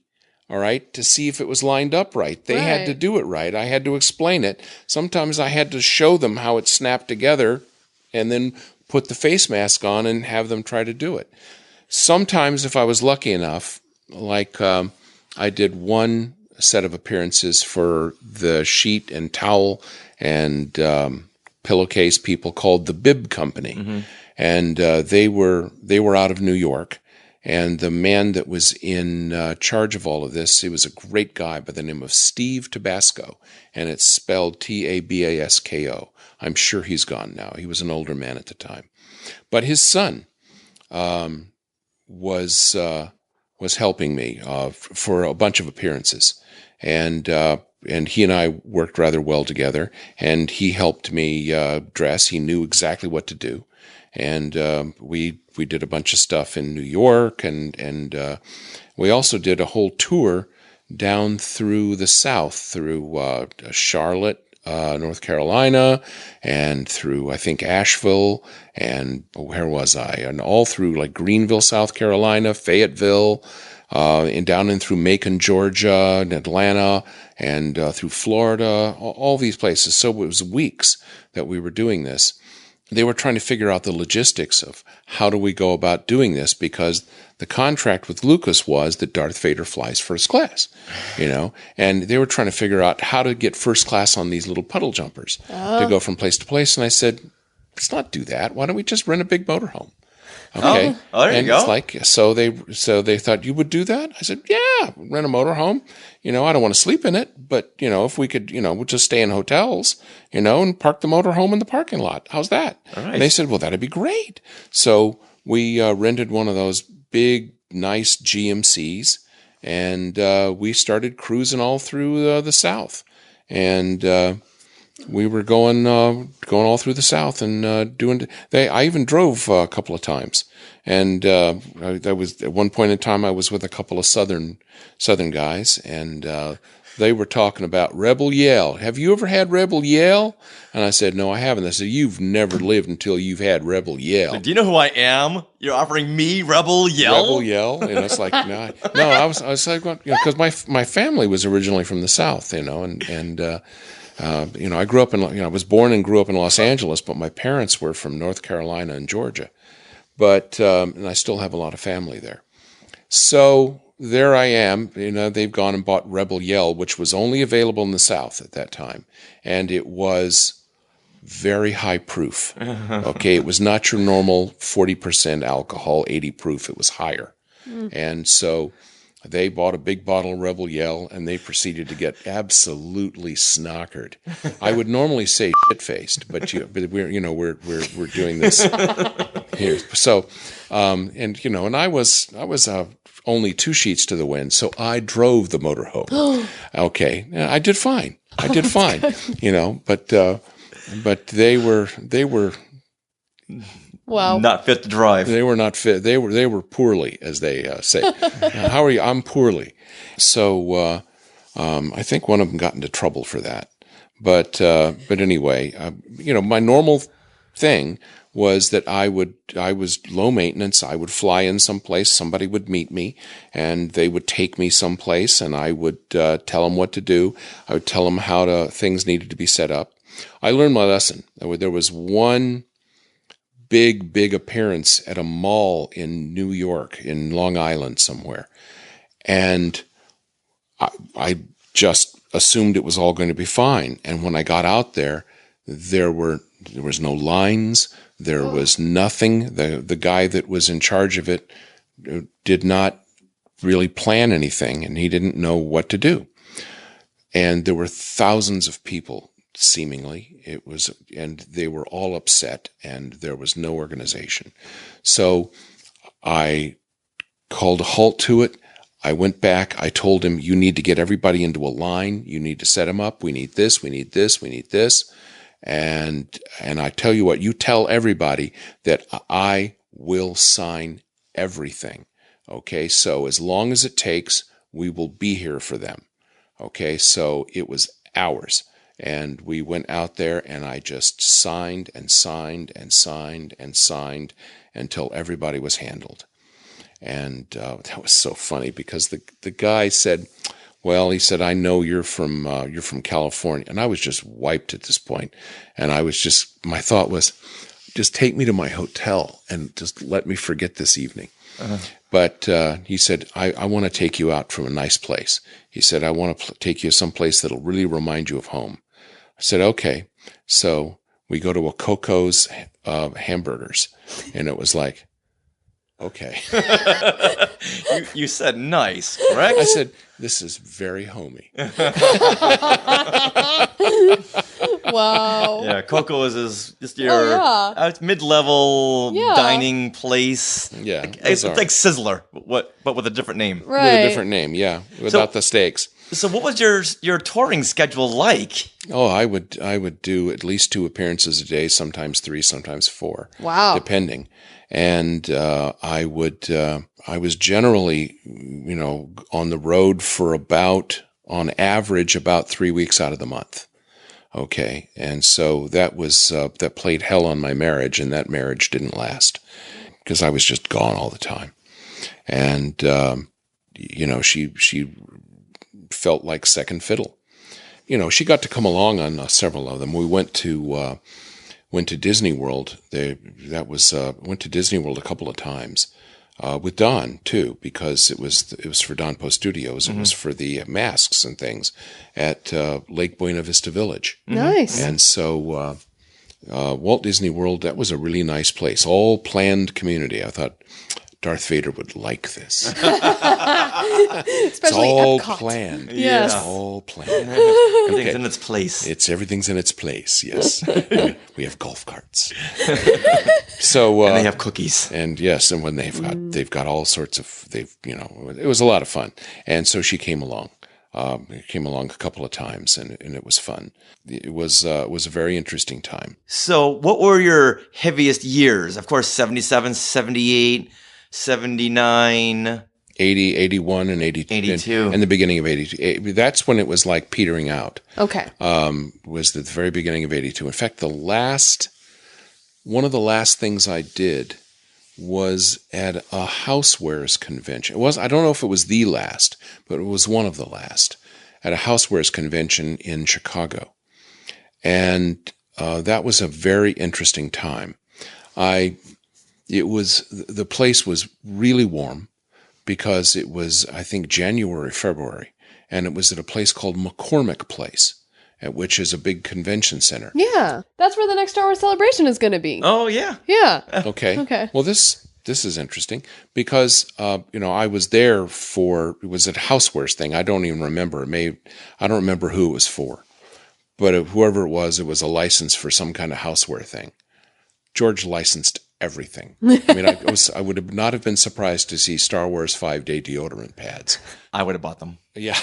all right, to see if it was lined up right. They had to do it right. I had to explain it. Sometimes I had to show them how it snapped together and then put the face mask on and have them try to do it. Sometimes if I was lucky enough, like I did one set of appearances for the sheet and towel and pillowcase people called the Bib Company. Mm-hmm. And they were out of New York. And the man that was in charge of all of this, he was a great guy by the name of Steve Tabasco, and it's spelled Tabasko. I'm sure he's gone now. He was an older man at the time. But his son was helping me for a bunch of appearances. And he and I worked rather well together, and he helped me dress. He knew exactly what to do. And we did a bunch of stuff in New York, and we also did a whole tour down through the South, through Charlotte, North Carolina, and through, I think, Asheville, and where was I? And all through like Greenville, South Carolina, Fayetteville, and down in through Macon, Georgia, and Atlanta, and through Florida, all these places. So it was weeks that we were doing this. They were trying to figure out the logistics of how do we go about doing this, because the contract with Lucas was that Darth Vader flies first class, and they were trying to figure out how to get first class on these little puddle jumpers to go from place to place. And I said, let's not do that. Why don't we just rent a big motorhome? Okay. Oh, there you go. It's like, so they thought you would do that. I said, yeah, rent a motorhome. I don't want to sleep in it, but if we could, we'll just stay in hotels, and park the motorhome in the parking lot. How's that? All right. And they said, well, that'd be great. So we rented one of those big, nice GMCs, and we started cruising all through the South, and we were going all through the South and doing. I even drove a couple of times, and that was at one point in time. I was with a couple of Southern guys, and they were talking about Rebel Yell. Have you ever had Rebel Yell? And I said, no, I haven't. They said, you've never lived until you've had Rebel Yell. Do you know who I am? You're offering me Rebel Yell? Rebel Yell? And it's like, no, I was like, because my family was originally from the South, and I grew up in, I was born and grew up in Los Angeles, but my parents were from North Carolina and Georgia. But, and I still have a lot of family there. So there I am, they've gone and bought Rebel Yell, which was only available in the South at that time. And it was very high proof. Okay. It was not your normal 40% alcohol, 80 proof. It was higher. And so they bought a big bottle of Rebel Yell, and they proceeded to get absolutely snockered. I would normally say shit-faced, but we're doing this. So, and and I was only 2 sheets to the wind, so I drove the motorhome. Okay, I did fine. But they were wow, not fit to drive. They were not fit. They were poorly, as they say. How are you? I'm poorly. So I think one of them got into trouble for that. But anyway, my normal thing was that I was low maintenance. I would fly in someplace, somebody would meet me, and they would take me someplace, and I would tell them what to do. I would tell them how things needed to be set up. I learned my lesson. There was one big appearance at a mall in New York, in Long Island somewhere, and I just assumed it was all going to be fine. And when I got out there, there was no lines. There was nothing. The guy that was in charge of it did not really plan anything, and he didn't know what to do. And there were thousands of people, seemingly. And they were all upset, and there was no organization. So I called a halt to it. I went back. I told him, you need to get everybody into a line. You need to set them up. We need this. We need this. We need this. And I tell you what, you tell everybody that I will sign everything. Okay. So as long as it takes, we will be here for them. Okay. So it was hours, and we went out there, and I just signed and signed and signed and signed until everybody was handled. And that was so funny because the guy said, well, he said, I know you're from California. And I was just wiped at this point. And my thought was, just take me to my hotel and just let me forget this evening. Uh-huh. But he said, I want to take you out from a nice place. He said, I want to take you someplace that'll really remind you of home. I said, okay. So we go to a Coco's hamburgers. And it was like, okay. You said nice, correct? I said, this is very homey. Wow. Yeah, Coco is just your mid-level dining place. Yeah. It's like Sizzler, but with a different name. Right. With a different name, yeah. Without the steaks. So what was your touring schedule like? Oh, I would do at least 2 appearances a day, sometimes 3, sometimes 4. Wow. Depending. And I was generally, on the road for on average, about 3 weeks out of the month. Okay. And so that played hell on my marriage, and that marriage didn't last because I was just gone all the time. And, she felt like second fiddle. She got to come along on several of them. We went to Disney World. Went to Disney World a couple of times with Don too, because it was for Don Post Studios. Mm-hmm. It was for the masks and things at Lake Buena Vista Village. Nice. And so Walt Disney World, that was a really nice place, all planned community. I thought Darth Vader would like this. Especially it's all Epcot. Planned. Yes. It's all planned. Everything's in its place. Everything's in its place, yes. We have golf carts. So and they have cookies. And yes, and when they've got all sorts of it was a lot of fun. And so she came along. Came along a couple of times, and it was fun. It was a very interesting time. So what were your heaviest years? Of course, 77, 78, 79, 80, 81, and 82. And the beginning of 82. That's when it was like petering out. Okay. Was the very beginning of 82. In fact, one of the last things I did was at a housewares convention. I don't know if it was the last, but it was one of the last, at a housewares convention in Chicago. And that was a very interesting time. The place was really warm because it was, I think, January, February, and it was at a place called McCormick Place, which is a big convention center. Yeah, that's where the next Star Wars Celebration is going to be. Oh, yeah. Yeah. Okay. Well, this is interesting because, I was there it was a housewares thing. I don't even remember. I don't remember who it was for, but whoever it was a license for some kind of houseware thing. George licensed everything. I mean, I would have not have been surprised to see Star Wars 5-day deodorant pads. I would have bought them. Yeah.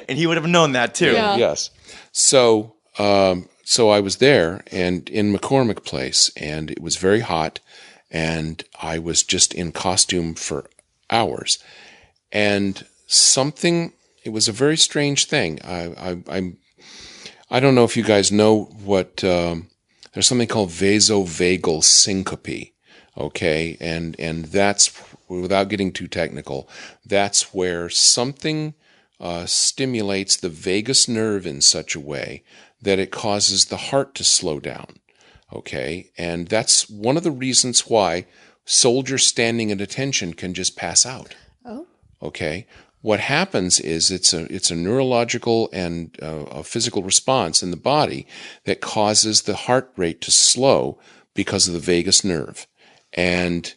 And he would have known that too. Yeah. Yes. So I was there and in McCormick Place, and it was very hot, and I was just in costume for hours. And it was a very strange thing. I don't know if you guys know what, there's something called vasovagal syncope, okay? And that's, without getting too technical, that's where something stimulates the vagus nerve in such a way that it causes the heart to slow down, okay? And that's one of the reasons why soldiers standing at attention can just pass out. Oh. Okay? What happens is it's a neurological and a physical response in the body that causes the heart rate to slow because of the vagus nerve. And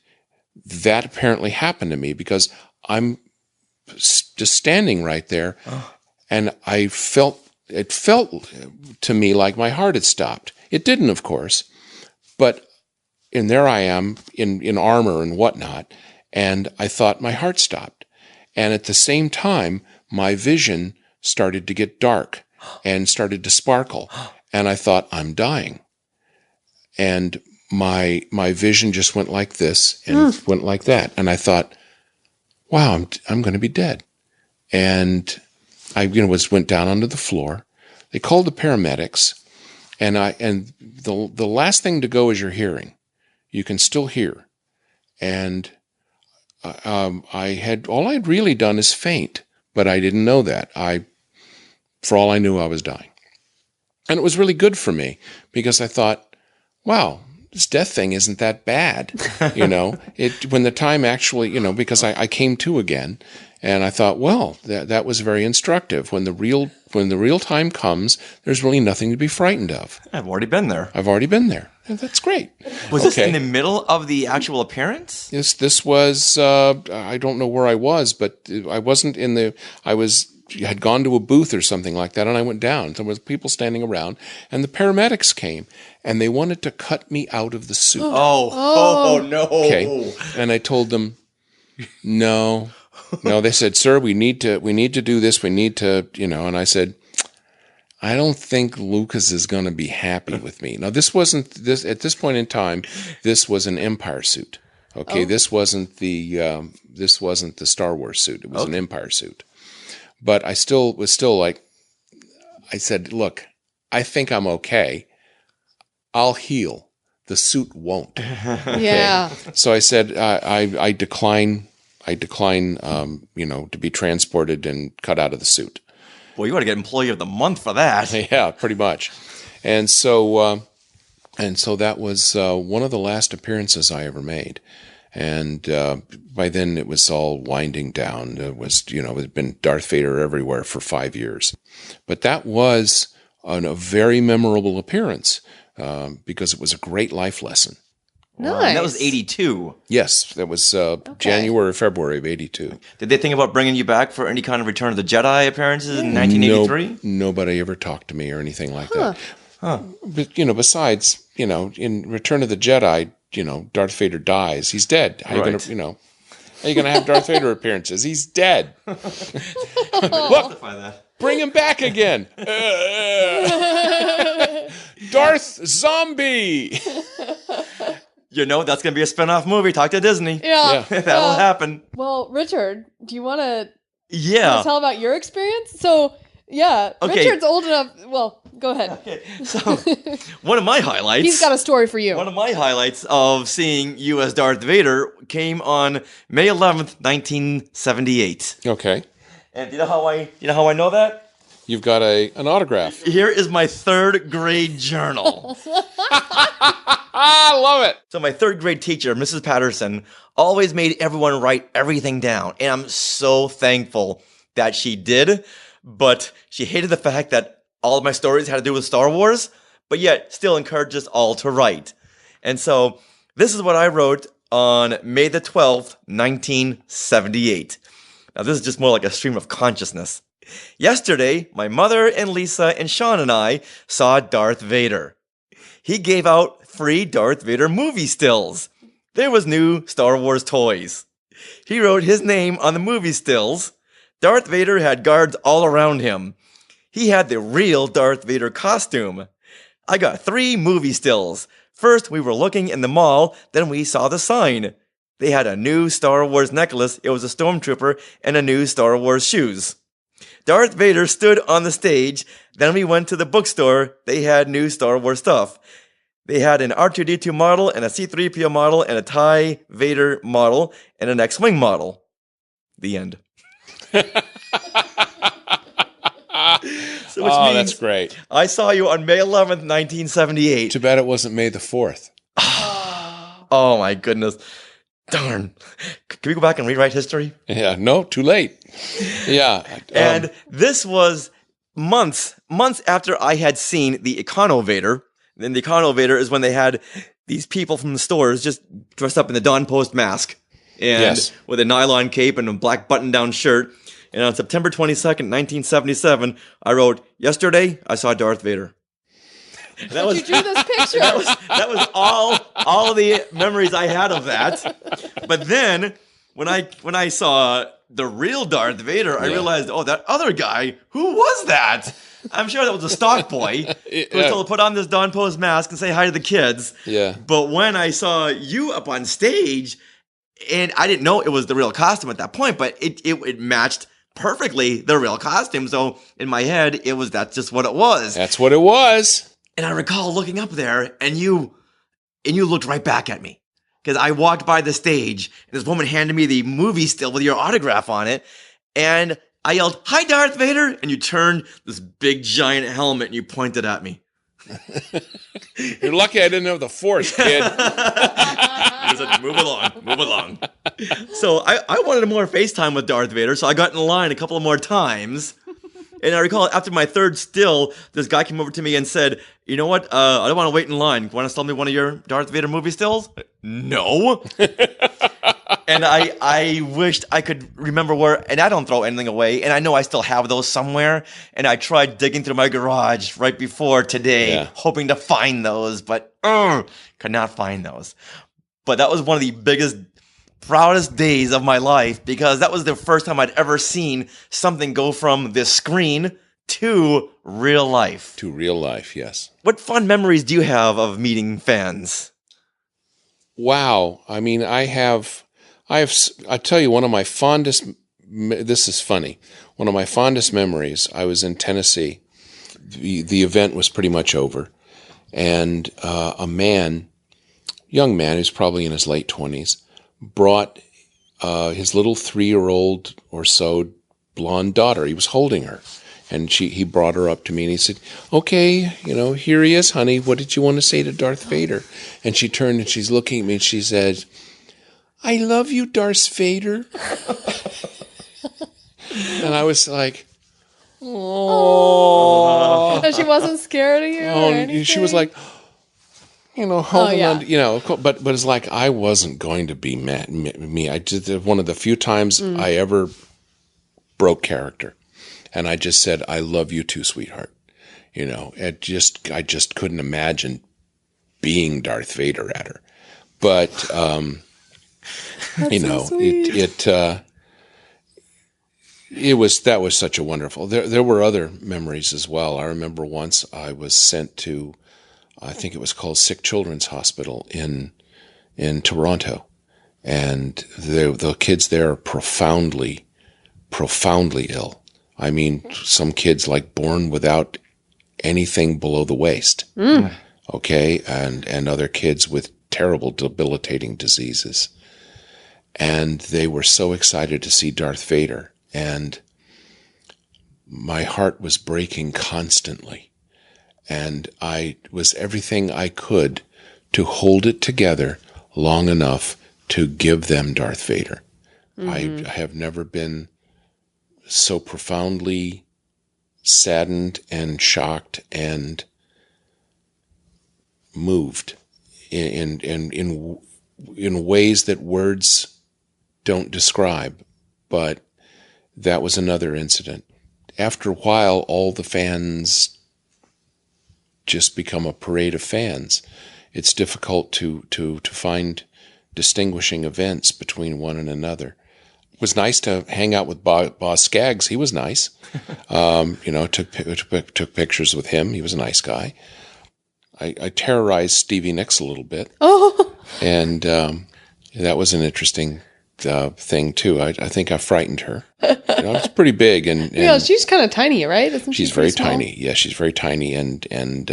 that apparently happened to me because I'm just standing right there, and it felt to me like my heart had stopped. It didn't, of course, but there I am in armor and whatnot, and I thought my heart stopped. And at the same time, my vision started to get dark and started to sparkle. And I thought, I'm dying. And my vision just went like this and went like that. And I thought, wow, I'm going to be dead. And I went down onto the floor. They called the paramedics. And the last thing to go is your hearing. You can still hear. And all I'd really done is faint, but I didn't know that. For all I knew, I was dying. And it was really good for me because I thought, wow, this death thing isn't that bad. When the time actually, because I came to again, and I thought, well, that was very instructive. When the real time comes, there's really nothing to be frightened of. I've already been there. And that's great. Was this in the middle of the actual appearance? This was, I don't know where I was, but I wasn't had gone to a booth or something like that, and I went down. There was people standing around, and the paramedics came, and they wanted to cut me out of the suit. Oh no. Okay. And I told them, no. They said, sir, we need to do this. We need to, and I said, I don't think Lucas is going to be happy with me. Now, at this point in time, this was an Empire suit. Okay. This wasn't the Star Wars suit. It was an Empire suit. But I was still like, I said, look, I think I'm okay. I'll heal. The suit won't. Okay? Yeah. So I said, I decline, to be transported and cut out of the suit. Well, you ought to get Employee of the Month for that. Yeah, pretty much. And so that was one of the last appearances I ever made. And by then it was all winding down. It was, it had been Darth Vader everywhere for 5 years. But that was a very memorable appearance because it was a great life lesson. Nice. And that was 82. Yes, that was January or February of 82. Did they think about bringing you back for any kind of Return of the Jedi appearances in 1983? Nobody ever talked to me or anything like that. Huh. But, besides, in Return of the Jedi, Darth Vader dies. He's dead. How are you going to have Darth Vader appearances? He's dead. Look, bring him back again. Darth Zombie. That's going to be a spin-off movie. Talk to Disney. Yeah. That'll happen. Well, Richard, do you want to tell about your experience? So, yeah, okay. Richard's old enough. Well, go ahead. Okay. So, one of my highlights. He's got a story for you. One of my highlights of seeing you as Darth Vader came on May 11th, 1978. Okay. And do you know how I know that? You've got an autograph. Here is my 3rd grade journal. I love it. So my 3rd grade teacher, Mrs. Patterson, always made everyone write everything down. And I'm so thankful that she did. But she hated the fact that all of my stories had to do with Star Wars, but yet still encouraged us all to write. And so this is what I wrote on May the 12th, 1978. Now this is just more like a stream of consciousness. Yesterday, my mother and Lisa and Sean and I saw Darth Vader. he gave out free Darth Vader movie stills. There was new Star Wars toys. He wrote his name on the movie stills. Darth Vader had guards all around him. He had the real Darth Vader costume. I got 3 movie stills. First, we were looking in the mall, then we saw the sign. They had a new Star Wars necklace, it was a stormtrooper, and a new Star Wars shoes. Darth Vader stood on the stage, then we went to the bookstore, they had new Star Wars stuff. They had an R2-D2 model, and a C-3PO model, and a TIE Vader model, and an X-Wing model. The end. So, which means that's great. I saw you on May 11th, 1978. Too bad it wasn't May the 4th. Oh my goodness. Darn. Can we go back and rewrite history? Yeah, no, too late. Yeah. And this was months after I had seen the Econo Vader. And the Econo Vader is when they had these people from the stores just dressed up in the Dawn Post mask. And with a nylon cape and a black button-down shirt. And on September 22nd, 1977, I wrote, "Yesterday, I saw Darth Vader." But you drew this picture. That was all the memories I had of that. But then, when I saw the real Darth Vader, I realized, oh, that other guy, who was that? I'm sure that was a stock boy who was told to put on this Dawn Post mask and say hi to the kids. Yeah. But when I saw you up on stage, and I didn't know it was the real costume at that point, but it matched perfectly the real costume. So in my head, that's just what it was. That's what it was. And I recall looking up there, and you looked right back at me. Because I walked by the stage, and this woman handed me the movie still with your autograph on it, and I yelled, "Hi, Darth Vader!" And you turned this big, giant helmet, and you pointed at me. You're lucky I didn't have the Force, kid. He said, move along. So I wanted more FaceTime with Darth Vader, so I got in line a couple of more times. And I recall after my third still, this guy came over to me and said, "You know what? I don't want to wait in line. Want to sell me one of your Darth Vader movie stills?" No. And I wished I could remember where, and I don't throw anything away, and I know I still have those somewhere, and I tried digging through my garage right before today, hoping to find those, but could not find those. But that was one of the biggest, proudest days of my life, because that was the first time I'd ever seen something go from the screen to real life. To real life, yes. What fun memories do you have of meeting fans? Wow. I mean, I tell you, one of my fondest, this is funny, one of my fondest memories, I was in Tennessee. The event was pretty much over. And a young man who's probably in his late 20s, brought his little 3-year-old or so blonde daughter. He was holding her. And he brought her up to me and he said, "Okay, here he is, honey. What did you want to say to Darth Vader?" And she turned and she's looking at me and she said, "I love you, Darth Vader." And I was like, oh. And she wasn't scared of you or anything? She was like, holding on, but it's like I wasn't going to be me. I did one of the few times I ever broke character. And I just said, "I love you too, sweetheart." I just couldn't imagine being Darth Vader at her. But, so that was such a wonderful, there were other memories as well. I remember once I was sent to, I think it was called Sick Children's Hospital in Toronto. And the kids there are profoundly ill. I mean, some kids like born without anything below the waist. Okay. And other kids with terrible debilitating diseases. And they were so excited to see Darth Vader. And my heart was breaking constantly. And I was everything I could to hold it together long enough to give them Darth Vader. I have never been so profoundly saddened and shocked and moved in ways that words don't describe. But that was another incident. After a while, all the fans just become a parade of fans. It's difficult to find distinguishing events between one and another. It was nice to hang out with Boss Skaggs. He was nice. Took pictures with him. He was a nice guy. I terrorized Stevie Nicks a little bit. Oh. And that was an interesting thing, too. I think I frightened her. It's pretty big. And she's kind of tiny, right? Isn't she's she very small? tiny. Yeah, she's very tiny. And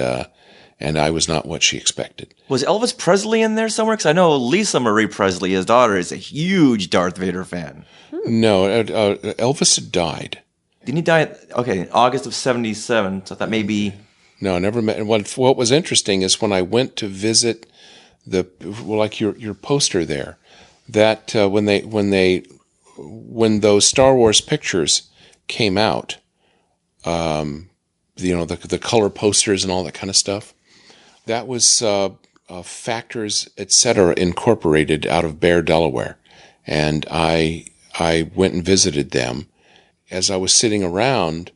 I was not what she expected. Was Elvis Presley in there somewhere? Because I know Lisa Marie Presley, his daughter, is a huge Darth Vader fan. No, Elvis had died. Didn't he die? In August of '77. So that may be. No, I never met. What was interesting is when I went to visit your poster there, that when those Star Wars pictures came out, the color posters and all that kind of stuff, that was Factors, etc. Incorporated out of Bear, Delaware, and I went and visited them. As I was sitting around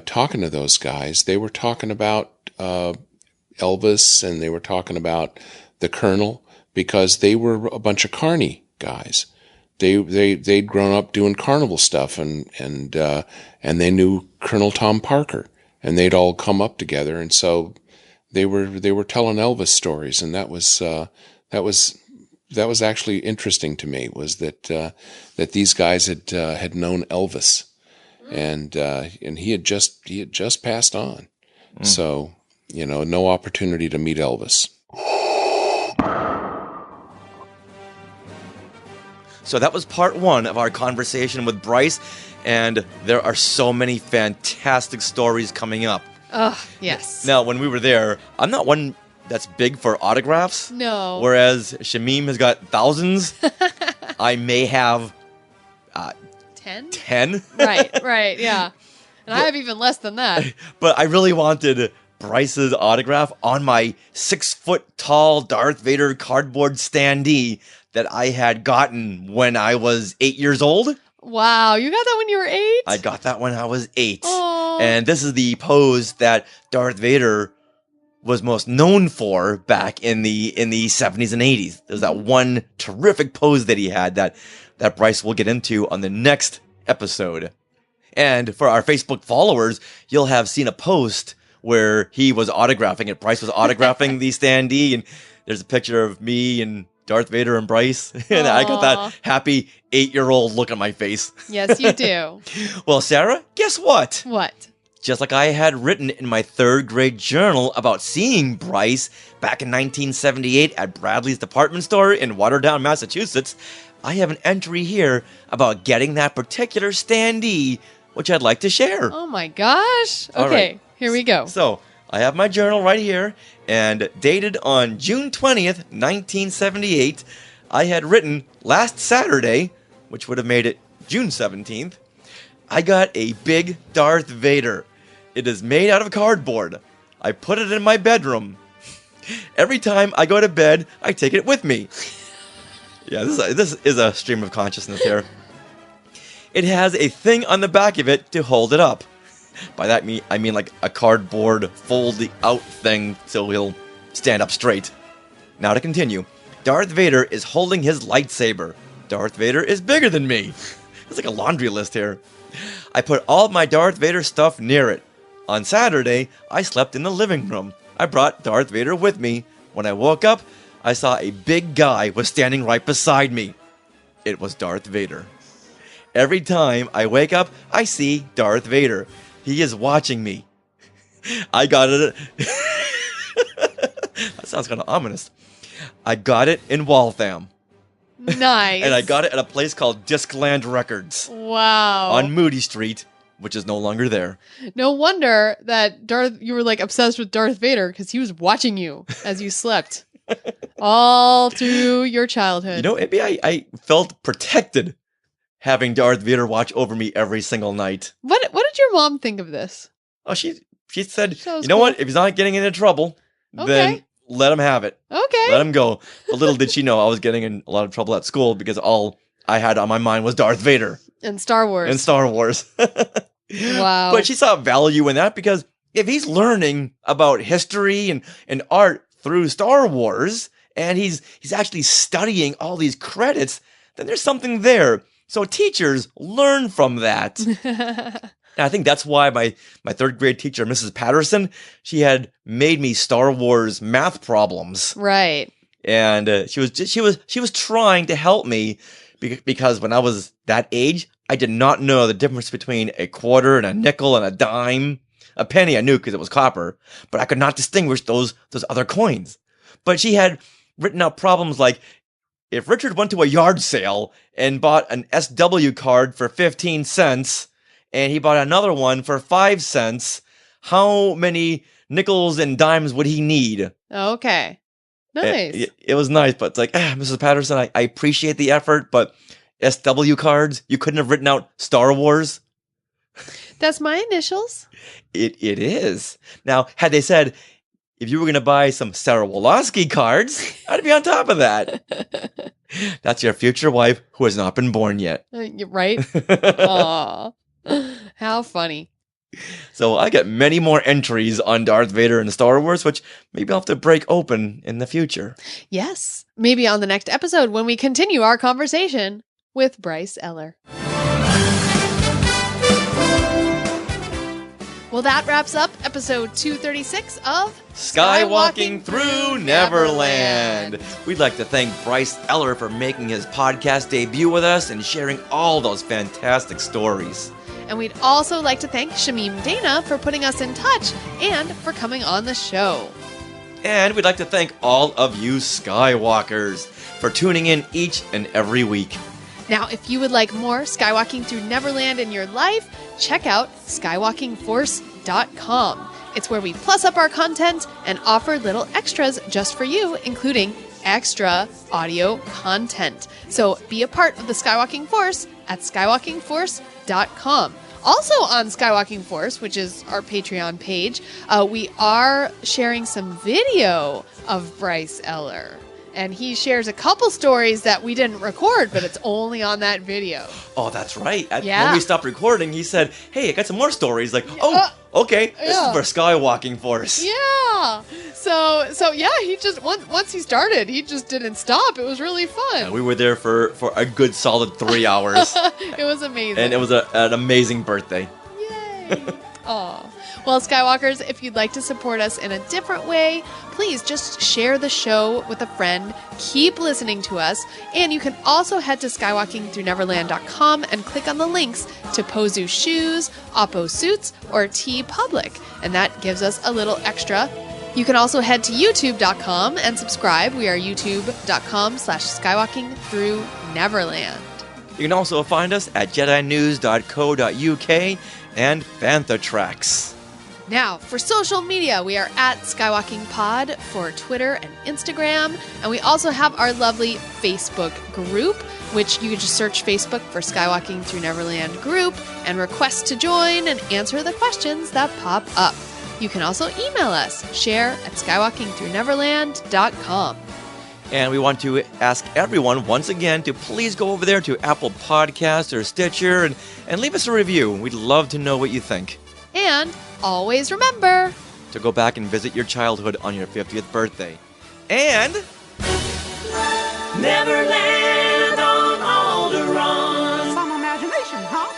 talking to those guys, they were talking about Elvis, and they were talking about the Colonel, because they were a bunch of Carney guys. They'd grown up doing carnival stuff, and they knew Colonel Tom Parker, and they'd all come up together, and so they were telling Elvis stories, and that was actually interesting to me, was that these guys had known Elvis, and he had just passed on, so no opportunity to meet Elvis. So that was part one of our conversation with Bryce, and there are so many fantastic stories coming up. Oh, yes. Now, when we were there, I'm not one that's big for autographs. No. Whereas Shamim has got thousands. I may have 10? 10. Right, yeah. And I have even less than that. But I really wanted Bryce's autograph on my 6-foot-tall Darth Vader cardboard standee that I had gotten when I was 8 years old. Wow, you got that when you were 8? I got that when I was 8. Aww. And this is the pose that Darth Vader was most known for back in the 70s and 80s. There's that one terrific pose that he had that Bryce will get into on the next episode. And for our Facebook followers, you'll have seen a post where he was autographing it. Bryce was autographing the standee, and there's a picture of me and Darth Vader and Bryce. And I got that happy 8-year-old look on my face. Yes, you do. Well, Sarah, guess what? What? Just like I had written in my 3rd grade journal about seeing Bryce back in 1978 at Bradley's department store in Watertown, Massachusetts, I have an entry here about getting that particular standee, which I'd like to share. Oh my gosh. Okay, right. Here we go. So, I have my journal right here, and dated on June 20th, 1978, I had written last Saturday, which would have made it June 17th, I got a big Darth Vader. It is made out of cardboard. I put it in my bedroom. Every time I go to bed, I take it with me. Yeah, this is a stream of consciousness here. It has a thing on the back of it to hold it up. By that I mean like a cardboard folding out thing so he'll stand up straight. Now to continue. Darth Vader is holding his lightsaber. Darth Vader is bigger than me. It's like a laundry list here. I put all of my Darth Vader stuff near it. On Saturday, I slept in the living room. I brought Darth Vader with me. When I woke up, I saw a big guy was standing right beside me. It was Darth Vader. Every time I wake up, I see Darth Vader. He is watching me. I got it. That sounds kind of ominous. I got it in Waltham. Nice. And I got it at a place called Discland Records. Wow. On Moody Street, which is no longer there. No wonder that you were like obsessed with Darth Vader, because he was watching you as you slept all through your childhood. You know, maybe I felt protected having Darth Vader watch over me every single night. What did your mom think of this? Oh, she said, you know cool. what? If he's not getting into trouble, then let him have it. Okay. Let him go. But little did she know I was getting in a lot of trouble at school because all I had on my mind was Darth Vader. And Star Wars. Wow. But she saw value in that because if he's learning about history and art through Star Wars, and he's actually studying all these credits, then there's something there. So teachers learn from that. And I think that's why my third grade teacher, Mrs. Patterson, she had made me Star Wars math problems. Right. And she was trying to help me because when I was that age, I did not know the difference between a quarter and a nickel and a dime. A penny I knew because it was copper, but I could not distinguish those other coins. But she had written out problems like, if Richard went to a yard sale and bought an SW card for 15 cents, and he bought another one for 5 cents, how many nickels and dimes would he need? Okay. Nice. It was nice, but it's like, Mrs. Patterson, I appreciate the effort, but SW cards, you couldn't have written out Star Wars? That's my initials. It is. Now, had they said, if you were going to buy some Sarah Woloski cards, I'd be on top of that. That's your future wife who has not been born yet. You're right? Aw. How funny. So I get many more entries on Darth Vader and Star Wars, which maybe I'll have to break open in the future. Yes. Maybe on the next episode when we continue our conversation with Bryce Eller. Well, that wraps up episode 236 of Skywalking Through Neverland. We'd like to thank Bryce Eller for making his podcast debut with us and sharing all those fantastic stories. And we'd also like to thank Shamim Dana for putting us in touch and for coming on the show. And we'd like to thank all of you Skywalkers for tuning in each and every week. Now, if you would like more Skywalking Through Neverland in your life, check out skywalkingforce.com. It's where we plus up our content and offer little extras just for you, including extra audio content. So be a part of the Skywalking Force at skywalkingforce.com. Also on Skywalking Force, which is our Patreon page, we are sharing some video of Bryce Eller. And he shares a couple stories that we didn't record, but it's only on that video. Oh, that's right. Yeah. When we stopped recording, he said, hey, I got some more stories. Like, okay, this is for Skywalking Force. Yeah. So yeah, he just, once he started, he just didn't stop. It was really fun. Yeah, we were there for a good solid 3 hours. It was amazing. And it was an amazing birthday. Yay. Aw. Well, Skywalkers, if you'd like to support us in a different way, please just share the show with a friend. Keep listening to us. And you can also head to skywalkingthrough-neverland.com and click on the links to Pozu shoes, Oppo suits, or TeePublic. And that gives us a little extra. You can also head to youtube.com and subscribe. We are youtube.com/skywalkingthrough-neverland. You can also find us at jedinews.co.uk and Fantha Tracks. Now, for social media, we are at Skywalking Pod for Twitter and Instagram. And we also have our lovely Facebook group, which you can just search Facebook for Skywalking Through Neverland group and request to join and answer the questions that pop up. You can also email us, share@skywalkingthrough-neverland.com. And we want to ask everyone once again to please go over there to Apple Podcasts or Stitcher and leave us a review. We'd love to know what you think. And always remember to go back and visit your childhood on your 50th birthday. And Neverland on Alderaan. Some imagination, huh?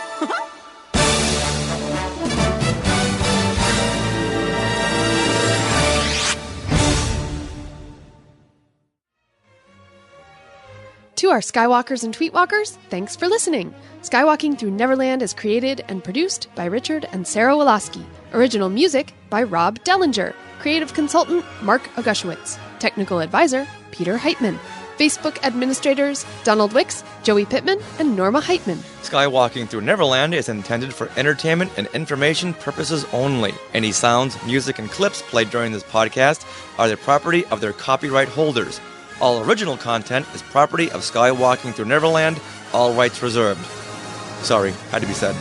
To our Skywalkers and Tweetwalkers, thanks for listening. Skywalking Through Neverland is created and produced by Richard and Sarah Woloski. Original music by Rob Dellinger. Creative consultant Mark Augushowitz. Technical advisor Peter Heitman. Facebook administrators Donald Wicks, Joey Pittman, and Norma Heitman. Skywalking Through Neverland is intended for entertainment and information purposes only. Any sounds, music, and clips played during this podcast are the property of their copyright holders. All original content is property of Skywalking Through Neverland, all rights reserved. Sorry, had to be said.